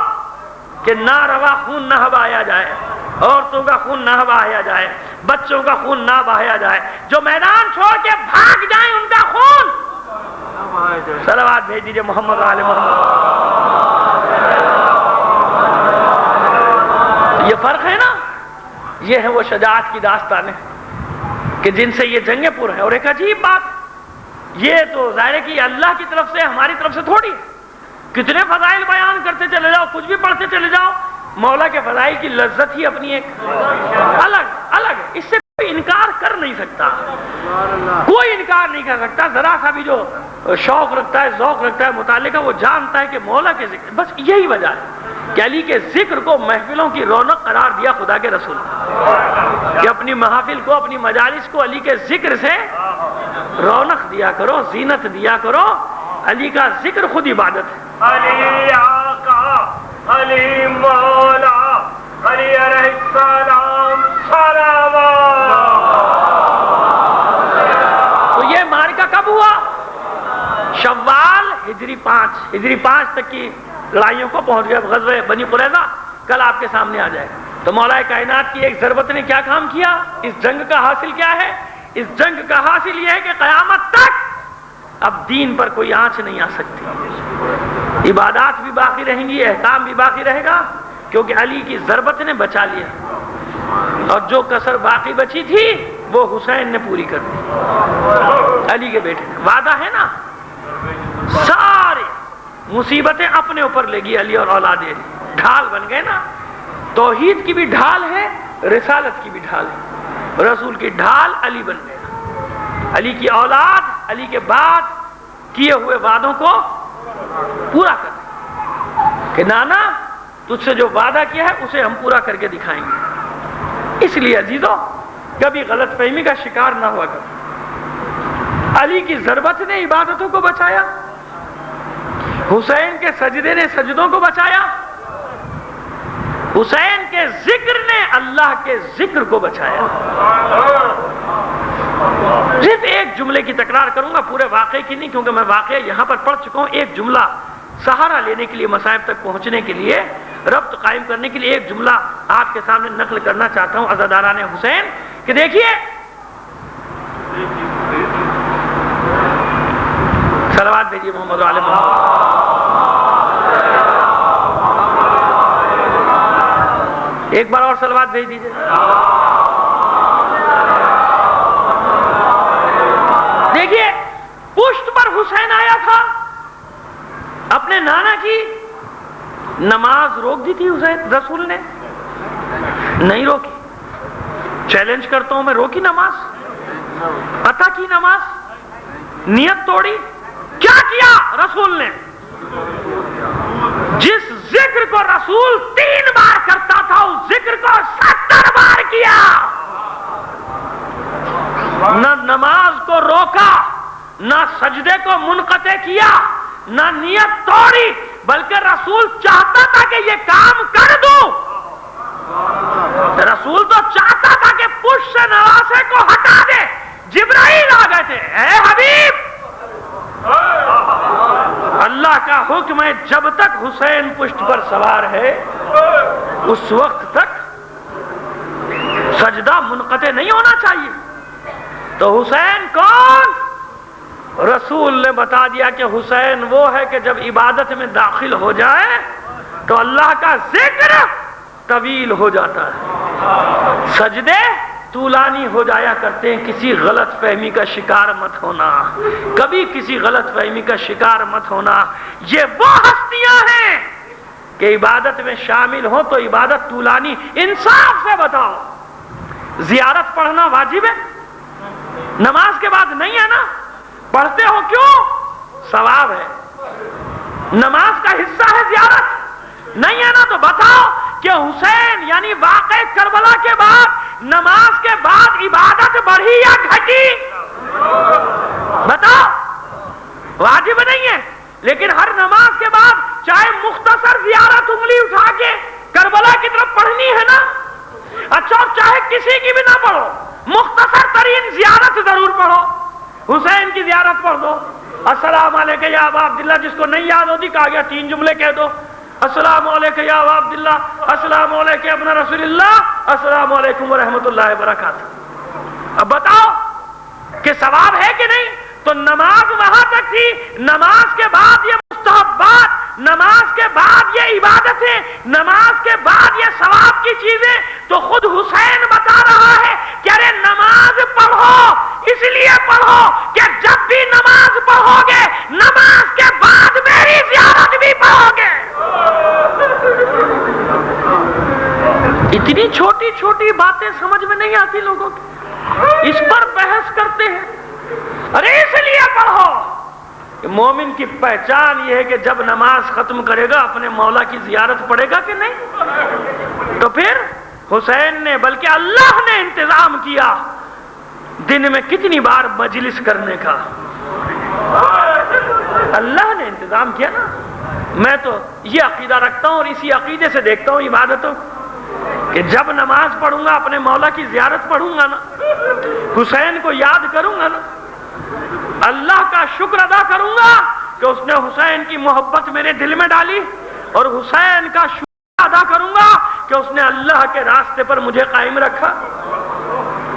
کہ ناروا خون نہ بہایا جائے، عورتوں کا نہ نہ بہایا جائے، بچوں کا خون نہ بہایا جائے، جو میدان چھوڑ کے بھاگ جائیں ان کا خون. صلوات بھیج دیجئے محمد آل محمد. یہ فرق ہے نا، یہ ہے وہ شجاعت کی داستانیں کہ جن سے یہ جنگیں پر ہیں. اور ایک عجیب بات، یہ تو ظاہر ہے کہ اللہ کی طرف سے ہماری طرف سے تھوڑی ہے. کتنے فضائل بیان کرتے چلے جاؤ، کچھ بھی پڑھتے چلے جاؤ، مولا کے فضائل کی لذت ہی اپنی ایک الگ ہے. اس سے کوئی انکار کر نہیں سکتا، کوئی انکار نہیں کر سکتا. ذرا سا بھی جو شوق رکھتا ہے، ذوق رکھتا ہے مطالعے کا، وہ جانتا ہے کہ مولا کے ذکر، بس یہی وجہ ہے کہ علی کے ذکر کو محفلوں کی رونق قرار دیا خدا کے رسول، کہ اپنی محافل کو، اپنی مجالس کو علی کے ذکر سے رونق دیا کرو، زینت دیا کرو. علی کا ذکر خود عبادت ہے. علی آقا، علی مولا، علی علیہ السلام صلوات. تو یہ معرکہ کب ہوا؟ شوال ہجری 5 تک کی لڑائیوں کو پہنچ گئے. غزوہ بنی قریظہ کل آپ کے سامنے آ جائے. تو مولا کائنات کی ایک ضربت نے کیا کام کیا؟ اس جنگ کا حاصل کیا ہے؟ اس جنگ کا حاصل یہ ہے کہ قیامت تک اب دین پر کوئی آنچ نہیں آ سکتی. عبادات بھی باقی رہیں گی، احکام بھی باقی رہے گا، کیونکہ علی کی ضربت نے بچا لیا. اور جو کسر باقی بچی تھی وہ حسین نے پوری کر دی، علی کے بیٹے نے. وعدہ ہے نا، سارے مصیبتیں اپنے اوپر لے گی علی اور اولاد علی. ڈھال بن گئے نا. توحید کی بھی ڈھال ہے، رسالت کی بھی ڈھال ہے. رسول کی ڈھال علی بن گیا. علی کی اولاد علی کے بعد کیے ہوئے وعدوں کو پورا کر دیں کہ نانا تجھ سے جو وعدہ کیا ہے اسے ہم پورا کر کے دکھائیں گے. اس لیے عزیزو کبھی غلط فہمی کا شکار نہ ہوا کرو. علی کی ضربت نے عبادتوں کو بچایا، حسین کے سجدے نے سجدوں کو بچایا، حسین کے ذکر نے اللہ کے ذکر کو بچایا. صرف ایک ایک جملے کی تکرار کروں گا، پورے واقعے کی نہیں، کیونکہ میں واقعہ یہاں پر پڑھ چکا ہوں. ایک جملہ سہارا لینے کے لیے، مصائب تک پہنچنے کے لیے، ربط قائم کرنے کے لیے ایک جملہ آپ کے سامنے نقل کرنا چاہتا ہوں عزاداران حسین، کہ دیکھیے صلوات بھیجیے محمد و آل محمد. ایک بار اور صلوات بھیج دیجیے. دیکھیے پشت پر حسین آیا تھا، اپنے نانا کی نماز روک دی تھی حسین رسول نے؟ نہیں روکی. چیلنج کرتا ہوں میں، روکی نماز؟ عطا کی نماز؟ نیت توڑی؟ کیا کیا رسول نے؟ جس ذکر کو رسول 3 بار کرتا تھا اس ذکر کو 70 بار کیا. نہ نماز کو روکا، نہ سجدے کو منقطع کیا، نہ نیت توڑی، بلکہ رسول چاہتا تھا کہ یہ کام کر دوں. رسول تو چاہتا تھا کہ پشت سے نواسے کو ہٹا دے. جبرائیل آ گئے تھے، اے حبیب اللہ کا حکم ہے جب تک حسین پشت پر سوار ہے اس وقت تک سجدہ منقطع نہیں ہونا چاہیے. تو حسین کون؟ رسول نے بتا دیا کہ حسین وہ ہے کہ جب عبادت میں داخل ہو جائے تو اللہ کا ذکر طویل ہو جاتا ہے، سجدے طولانی ہو جایا کرتے ہیں. کسی غلط فہمی کا شکار مت ہونا، کبھی کسی غلط فہمی کا شکار مت ہونا. یہ وہ ہستیاں ہیں کہ عبادت میں شامل ہوں تو عبادت طولانی. انصاف سے بتاؤ، زیارت پڑھنا واجب ہے؟ نماز کے بعد نہیں ہے نا؟ پڑھتے ہو کیوں؟ ثواب ہے. نماز کا حصہ ہے زیارت، نہیں ہے نا؟ تو بتاؤ کہ حسین یعنی واقع کربلا کے بعد نماز کے بعد عبادت بڑھی یا گھٹی؟ بتاؤ. واجب نہیں ہے، لیکن ہر نماز کے بعد چاہے مختصر زیارت انگلی اٹھا کے کربلا کی طرف پڑھنی ہے نا. اچھا، اور چاہے کسی کی بھی نہ پڑھو، مختصر ترین زیارت ضرور پڑھو. حسین کی زیارت پڑھ دو. السلام علیکم یا ابا عبداللہ، جس کو نہیں یاد ہوتی کہا گیا 3 جملے کہہ دو. السلام علیکم یا ابا عبداللہ، السلام علیکم ابن رسول اللہ، السلام علیکم ورحمۃ اللہ وبرکاتہ. اب بتاؤ کہ ثواب ہے کہ نہیں؟ تو نماز وہاں تک تھی، نماز کے بعد یہ مستحبات، نماز کے بعد یہ عبادتیں، نماز کے بعد یہ ثواب کی چیزیں. تو خود حسین بتا رہا ہے کہ ارے نماز پڑھو، اس لیے پڑھو کہ جب بھی نماز پڑھو گے نماز کے بعد میری زیارت بھی پڑھو گے. اتنی چھوٹی چھوٹی باتیں سمجھ میں نہیں آتی لوگوں کی، اس پر بحث کرتے ہیں. ارے اس لیے پڑھو کہ مومن کی پہچان یہ ہے کہ جب نماز ختم کرے گا اپنے مولا کی زیارت پڑھے گا کہ نہیں. تو پھر حسین نے، بلکہ اللہ نے انتظام کیا دن میں کتنی بار مجلس کرنے کا. اللہ نے انتظام کیا نا. میں تو یہ عقیدہ رکھتا ہوں اور اسی عقیدے سے دیکھتا ہوں عبادتوں کہ جب نماز پڑھوں گا اپنے مولا کی زیارت پڑھوں گا نا، حسین کو یاد کروں گا نا، اللہ کا شکر ادا کروں گا کہ اس نے حسین کی محبت میرے دل میں ڈالی، اور حسین کا شکر ادا کروں گا کہ اس نے اللہ کے راستے پر مجھے قائم رکھا.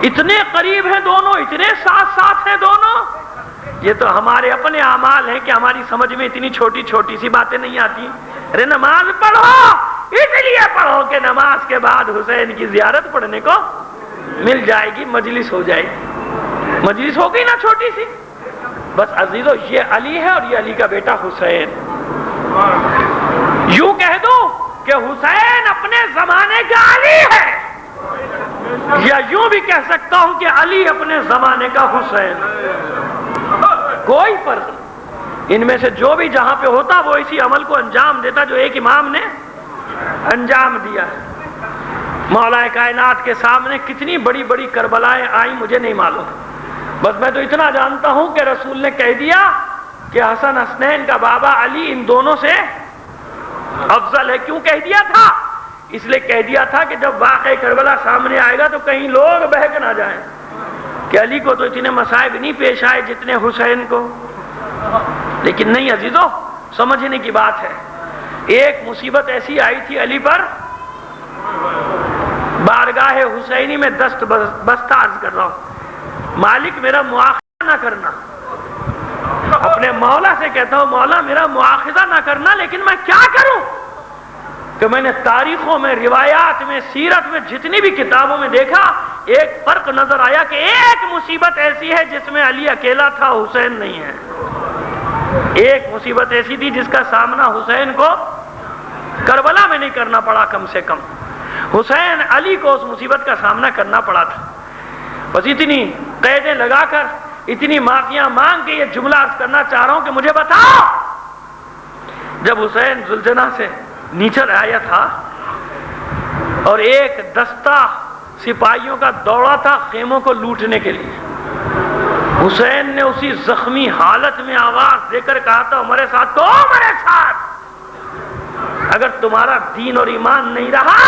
اتنے قریب ہیں دونوں، اتنے ساتھ ساتھ ہیں دونوں. یہ تو ہمارے اپنے اعمال ہیں کہ ہماری سمجھ میں اتنی چھوٹی چھوٹی سی باتیں نہیں آتی. ارے نماز پڑھو، اس لیے پڑھو کہ نماز کے بعد حسین کی زیارت پڑھنے کو مل جائے گی، مجلس ہو جائے گی. مجلس ہو گئی نا چھوٹی سی. بس عزیزو، یہ علی ہے اور یہ علی کا بیٹا حسین. یوں کہہ دوں کہ حسین اپنے زمانے کا علی ہے، یا یوں بھی کہہ سکتا ہوں کہ علی اپنے زمانے کا حسین. کوئی فرق نہیں. ان میں سے جو بھی جہاں پہ ہوتا وہ اسی عمل کو انجام دیتا جو ایک امام نے انجام دیا ہے. مولا کائنات کے سامنے کتنی بڑی بڑی کربلائیں آئیں مجھے نہیں معلوم، بس میں تو اتنا جانتا ہوں کہ رسول نے کہہ دیا کہ حسن حسنین کا بابا علی ان دونوں سے افضل ہے. کیوں کہہ دیا تھا؟ اس لیے کہہ دیا تھا کہ جب واقع کربلا سامنے آئے گا تو کہیں لوگ بہک نہ جائیں. کہ علی کو تو اتنے مصائب نہیں پیش آئے جتنے حسین کو. لیکن نہیں عزیزو، سمجھنے کی بات ہے. ایک مصیبت ایسی آئی تھی علی پر، بارگاہ حسینی میں دست بستہ عرض کر رہا ہوں، مالک میرا مواخذہ نہ کرنا. اپنے مولا سے کہتا ہوں مولا میرا مواخذہ نہ کرنا، لیکن میں کیا کروں کہ میں نے تاریخوں میں، روایات میں، سیرت میں، جتنی بھی کتابوں میں دیکھا، ایک فرق نظر آیا کہ ایک مصیبت ایسی ہے جس میں علی اکیلا تھا، حسین نہیں ہے. ایک مصیبت ایسی تھی جس کا سامنا حسین کو کربلا میں نہیں کرنا پڑا، کم سے کم حسین علی کو اس مصیبت کا سامنا کرنا پڑا تھا. بس اتنی قیدیں لگا کر، اتنی معافیاں مانگ کے یہ جملہ عرض کرنا چاہ رہا ہوں کہ مجھے بتاؤ، جب حسین ذوالجناح سے نیچے آیا تھا اور ایک دستہ سپاہیوں کا دوڑا تھا خیموں کو لوٹنے کے لیے، حسین نے اسی زخمی حالت میں آواز دے کر کہا تھا ہمارے ساتھ تو ہمارے ساتھ، اگر تمہارا دین اور ایمان نہیں رہا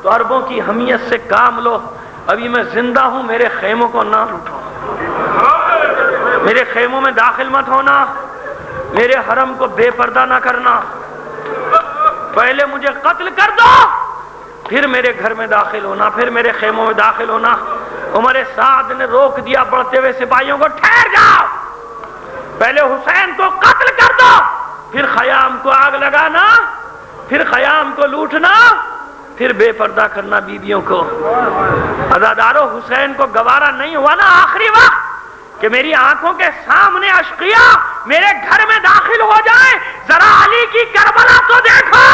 تو عربوں کی حمیت سے کام لو، ابھی میں زندہ ہوں، میرے خیموں کو نہ لوٹو، میرے خیموں میں داخل مت ہونا، میرے حرم کو بے پردہ نہ کرنا، پہلے مجھے قتل کر دو پھر میرے گھر میں داخل ہونا، پھر میرے خیموں میں داخل ہونا. عمر سعد نے روک دیا بڑھتے ہوئے سپاہیوں کو، ٹھہر جاؤ، پہلے حسین کو قتل کر دو پھر خیام کو آگ لگانا، پھر خیام کو لوٹنا، پھر بے پردہ کرنا بیویوں کو. عزادارو، حسین کو گوارا نہیں ہوا نا آخری وقت کہ میری آنکھوں کے سامنے اشقیاء میرے گھر میں داخل ہو جائیں، ذرا علی کی کربلا تو دیکھو.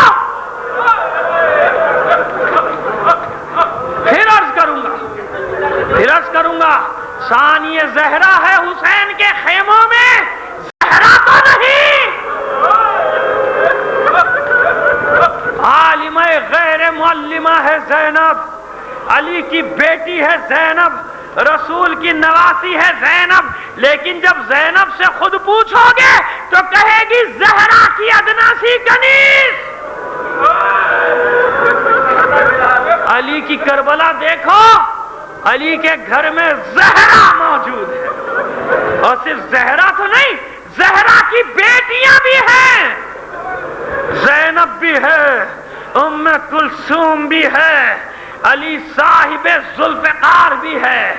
پھر عرض کروں گا ثانی زہرا ہے حسین کے خیموں میں، زہرا تو نہیں، عالمہ غیر معلمہ ہے زینب، علی کی بیٹی ہے زینب، رسول کی نواسی ہے زینب. لیکن جب زینب سے خود پوچھو گے تو کہے گی زہرا کی ادنا سی کنیز. علی کی کربلا دیکھو، علی کے گھر میں زہرا موجود ہے، اور صرف زہرا تو نہیں، زہرا کی بیٹیاں بھی ہیں، زینب بھی ہے، ام کلثوم بھی ہے، علی صاحب ذوالفقار بھی ہے،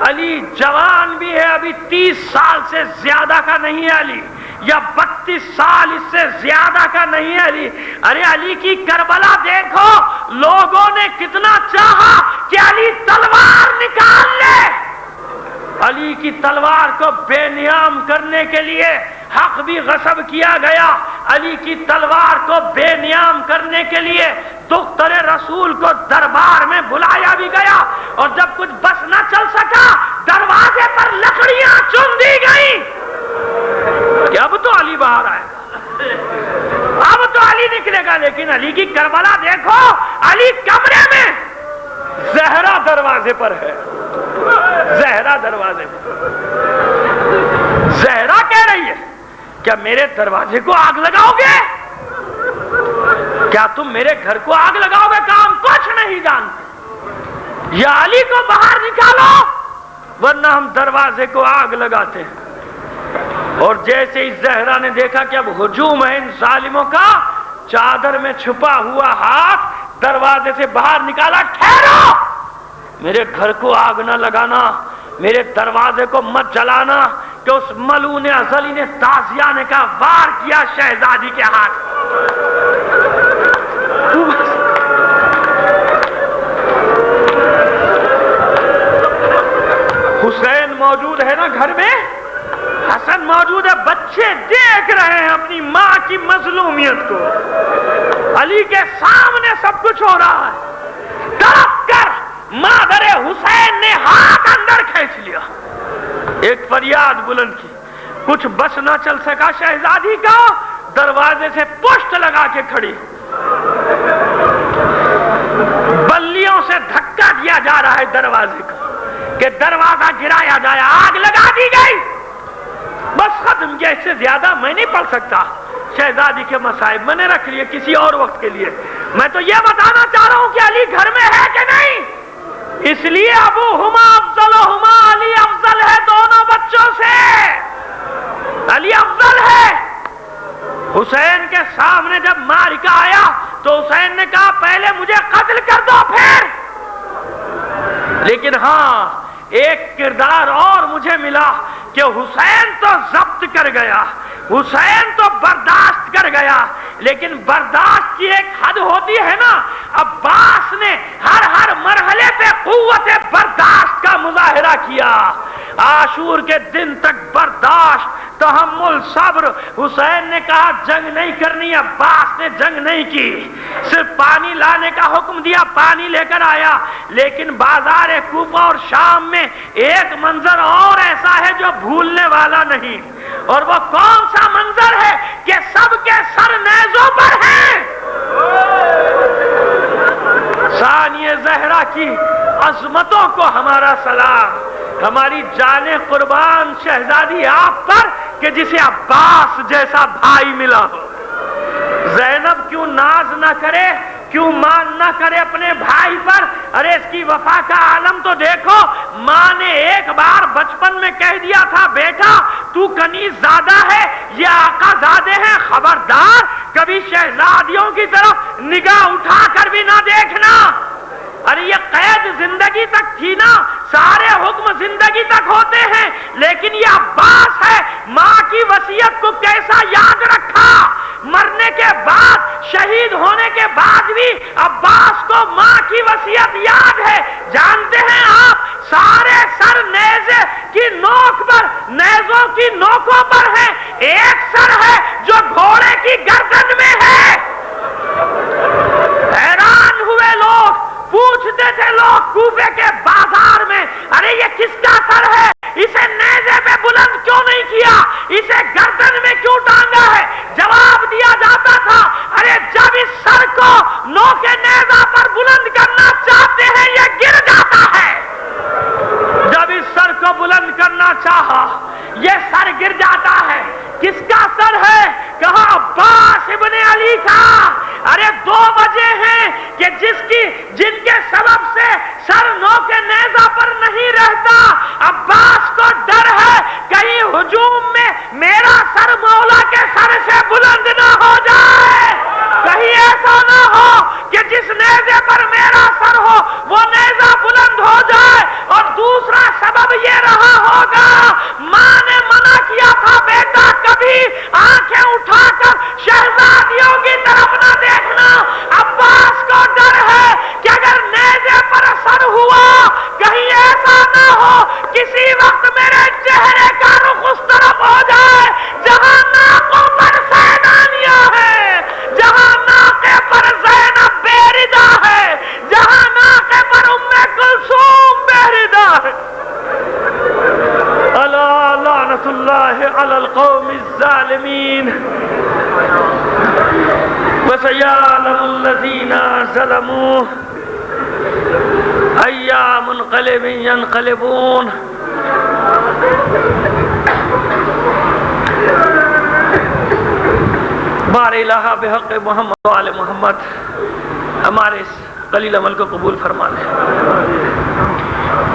علی جوان بھی ہے، ابھی 30 سال سے زیادہ کا نہیں ہے علی، یا 32 سال اس سے زیادہ کا نہیں ہے علی. ارے علی کی کربلا دیکھو، لوگوں نے کتنا چاہا کہ علی تلوار نکال لے، علی کی تلوار کو بے نیام کرنے کے لیے حق بھی غصب کیا گیا، علی کی تلوار کو بے نیام کرنے کے لیے دختر رسول کو دربار میں بلایا بھی گیا، اور جب کچھ بس نہ چل سکا دروازے پر لکڑیاں چن دی گئیں کہ اب تو علی باہر آئے، اب تو علی نکلے گا. لیکن علی کی کربلا دیکھو، علی کمرے میں، زہرا دروازے پر ہے، زہرا دروازے پر. زہرا کہہ رہی ہے کیا میرے دروازے کو آگ لگاؤ گے؟ کیا تم میرے گھر کو آگ لگاؤ گے؟ کام کچھ نہیں جانتے، یا علی کو باہر نکالو ورنہ ہم دروازے کو آگ لگاتے ہیں. اور جیسے ہی زہرا نے دیکھا کہ اب ہجوم ہے ان ظالموں کا، چادر میں چھپا ہوا ہاتھ دروازے سے باہر نکالا، ٹھہرو، میرے گھر کو آگ نہ لگانا، میرے دروازے کو مت جلانا، کہ اس ملعون ازلی نے تازیانے کا وار کیا شہزادی کے ہاتھ. حسین موجود ہے نا گھر میں، حسن موجود ہے، بچے دیکھ رہے ہیں اپنی ماں کی مظلومیت کو، علی کے سامنے سب کچھ ہو رہا ہے. تڑپ کر مادر حسین نے ہاتھ اندر کھینچ لیا، ایک فریاد بلند کی، کچھ بس نہ چل سکا شہزادی کا، دروازے سے پشت لگا کے کھڑی، بلیوں سے دھکا دیا جا رہا ہے دروازے کو کہ دروازہ گرایا جائے، آگ لگا دی گئی. بس ختم کیا، اس سے زیادہ میں نہیں پڑھ سکتا. شہزادی کے مصائب میں نے رکھ لیے کسی اور وقت کے لیے. میں تو یہ بتانا چاہ رہا ہوں کہ علی گھر میں ہے کہ نہیں، اس لیے ابوہما افضلہما علی افضل افضل ہے دونوں بچوں سے، علی افضل ہے۔ حسین کے سامنے جب معرکہ آیا تو حسین نے کہا پہلے مجھے قتل کر دو پھر، لیکن ہاں ایک کردار اور مجھے ملا کہ حسین تو ضبط کر گیا، حسین تو برداشت کر گیا، لیکن برداشت کی ایک حد ہوتی ہے نا۔ عباس نے ہر مرحلے پہ قوت برداشت کا مظاہرہ کیا، عاشور کے دن تک برداشت، تحمل، صبر۔ حسین نے کہا جنگ نہیں کرنی، عباس نے جنگ نہیں کی، صرف پانی لانے کا حکم دیا، پانی لے کر آیا۔ لیکن بازار کوفہ اور شام میں ایک منظر اور ایسا ہے جو بھولنے والا نہیں، اور وہ کون سا منظر ہے کہ سب کے سر نیزوں پر ہیں۔ ثانیہ زہرا کی عظمتوں کو ہمارا سلام، ہماری جان قربان شہزادی آپ پر کہ جسے عباس جیسا بھائی ملا ہو۔ زینب کیوں ناز نہ کرے، کیوں مان نہ کرے اپنے بھائی پر؟ ارے اس کی وفا کا عالم تو دیکھو۔ ماں نے ایک بار بچپن میں کہہ دیا تھا بیٹا تو کنیز زادہ ہے، یہ آقا زادے ہیں، خبردار کبھی شہزادیوں کی طرف نگاہ اٹھا کر بھی نہ دیکھنا۔ ارے یہ قید زندگی تک تھی نا، سارے حکم زندگی تک ہوتے ہیں، لیکن یہ عباس ہے، ماں کی وصیت کو کیسا یاد رکھا۔ مرنے کے بعد، شہید ہونے کے بعد بھی عباس کو ماں کی وصیت یاد ہے۔ جانتے ہیں آپ سارے سر نیزے کی نوک پر، نیزوں کی نوکوں پر ہیں، ایک سر ہے جو گھوڑے کی گردن میں ہے۔ حیران ہوئے لوگ، پوچھتے تھے لوگ کوفے کے بازار میں ارے یہ کس کا سر ہے، اسے نیزے پہ بلند کیوں نہیں کیا، اسے گردن میں کیوں ٹانگا ہے؟ جواب دیا جاتا تھا ارے جب اس سر کو نوک نیزہ پر بلند کرنا چاہتے ہیں یہ گر جاتا ہے۔ جب اس سر کو بلند کرنا چاہا یہ سر گر جاتا ہے۔ کس کا سر ہے؟ کہا عباس ابن علی کا۔ ارے دو وجہ ہیں کہ جن کے سبب سے سر نوک نیزہ پر نہیں رہتا۔ عباس کو ڈر ہے کہیں ہجوم میں میرا سر مولا کے سر سے بلند نہ ہو جائے، کہیں ایسا نہ ہو کہ جس نیزے پر میرا سر ہو وہ نیزہ بلند ہو جائے۔ اور دوسرا سبب یہ رہا ہوگا ماں نے منع کیا تھا بیٹا کبھی آنکھیں اٹھا کر شہزادیوں کی طرف نہ دیکھنا۔ عباس کو ڈر ہے کہ اگر نیزے پر اثر ہوا کہیں ایسا نہ ہو کسی وقت میرے چہرے کا رخ اس طرف ہو جائے جہاں ناکوں پر سیدانیاں ہیں، جہاں ناکے پر زینب بیردہ ہے، جہاں ناکے پر ام کلثوم بیردہ ہے۔ الا لعنت اللہ علی القوم الظالمین وسيعلم الذين ظلموا أي منقلب ينقلبون۔ بار الہ بحق محمد و آل محمد ہمارے اس قلیل عمل کو قبول فرما لے۔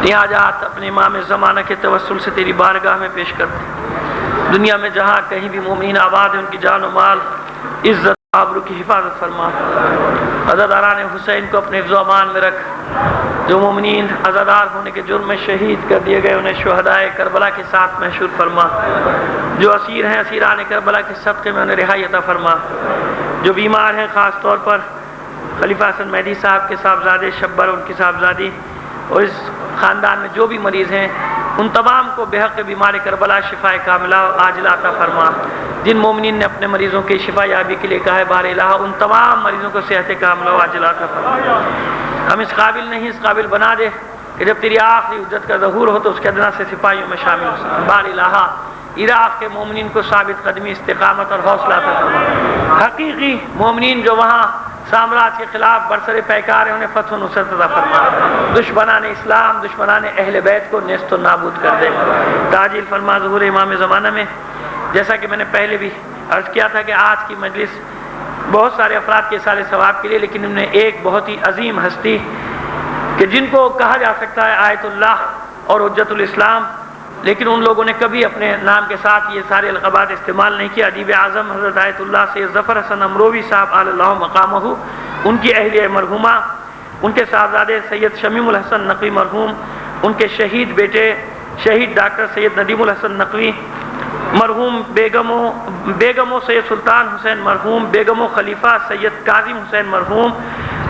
نیاجات اپنے امام زمانہ کے توسل سے تیری بارگاہ میں پیش کر دیں۔ دنیا میں جہاں کہیں بھی مومنین آباد ہیں ان کی جان و مال، عزت آبرو کی حفاظت فرما۔ عزاداران حسین کو اپنے حفظ و امان میں رکھ۔ جو مومنین عزادار ہونے کے جرم میں شہید کر دیے گئے انہیں شہدائے کربلا کے ساتھ محشور فرما۔ جو اسیر ہیں اسیران کربلا کے صدقے میں انہیں رہائی عطا فرما۔ جو بیمار ہیں خاص طور پر خلیفہ حسن مہدی صاحب کے صاحبزادے شبر ان کی صاحبزادی اور اس خاندان میں جو بھی مریض ہیں ان تمام کو بحق بیمار کربلا شفا کاملہ عاجلہ عطا فرما۔ جن مومنین نے اپنے مریضوں کی شفا یابی کے لیے کہا ہے بار الہ ان تمام مریضوں کو صحت کاملہ عاجلہ عطا فرما۔ ہم اس قابل نہیں اس قابل بنا دے کہ جب تیری آخری حجت کا ظہور ہو تو اس کے ادنا سے سپاہیوں میں شامل ہو سکے۔ بار الہ عراق کے مومنین کو ثابت قدمی، استقامت اور حوصلہ عطا فرما۔ حقیقی مومنین جو وہاں سامراج کے خلاف برسر پیکار ہیں انہیں فتح و نصرت عطا فرما۔ دشمنان اسلام، دشمنان اہل بیت کو نیست و نابود کر دے۔ تعجیل فرما ظہور امام زمانہ میں۔ جیسا کہ میں نے پہلے بھی عرض کیا تھا کہ آج کی مجلس بہت سارے افراد کے سارے ثواب کے لیے، لیکن ان میں ایک بہت ہی عظیم ہستی کہ جن کو کہا جا سکتا ہے آیت اللہ اور حجت الاسلام لیکن ان لوگوں نے کبھی اپنے نام کے ساتھ یہ سارے لقبات استعمال نہیں کیا. ادیب اعظم حضرت آیت اللہ سید ظفر حسن امروی صاحب علی اللہ مقامہ، ان کی اہلیہ مرحومہ، ان کے صاحبزادے سید شمیم الحسن نقوی مرحوم، ان کے شہید بیٹے شہید ڈاکٹر سید ندیم الحسن نقوی مرحوم، بیگموں سید سلطان حسین مرحوم، بیگموں خلیفہ سید کاظم حسین مرحوم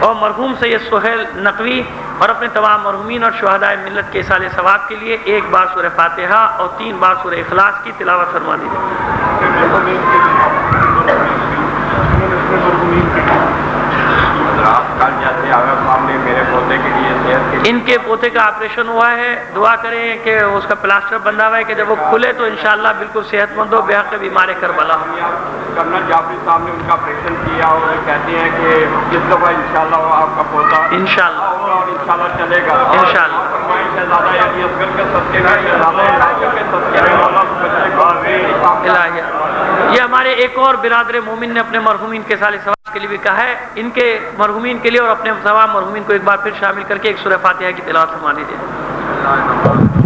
اور مرحوم سید سہیل نقوی، اور اپنے تمام مرحومین اور شہدائے ملت کے ایصال ثواب کے لیے 1 بار سورہ فاتحہ اور 3 بار سورہ اخلاص کی تلاوت فرما دیجیے. ان کے پوتے کا آپریشن ہوا ہے، دعا کریں کہ اس کا پلاسٹر بندھا ہوا ہے کہ جب وہ کھلے تو انشاءاللہ بالکل صحت مند ہو، بحق بیمار کربلا. کرنل جعفری صاحب نے ان کا آپریشن کیا اور کہتے ہیں کہ جس دفعہ انشاءاللہ وہ آپ کا پوتا انشاءاللہ اور انشاءاللہ چلے گا انشاءاللہ. شہزادہ علی اصغر کے صدقے میں، شہزادہ علی کے صدقے میں اللہ کو بچے کو الہیہ. یہ ہمارے ایک اور برادر مومن نے اپنے مرحومین کے ایصال ثواب کے لیے بھی کہا ہے، ان کے مرحومین کے لیے اور اپنے تمام مرحومین کو ایک بار پھر شامل کر کے ایک سورہ فاتحہ کی تلاوت فرما دیجیے.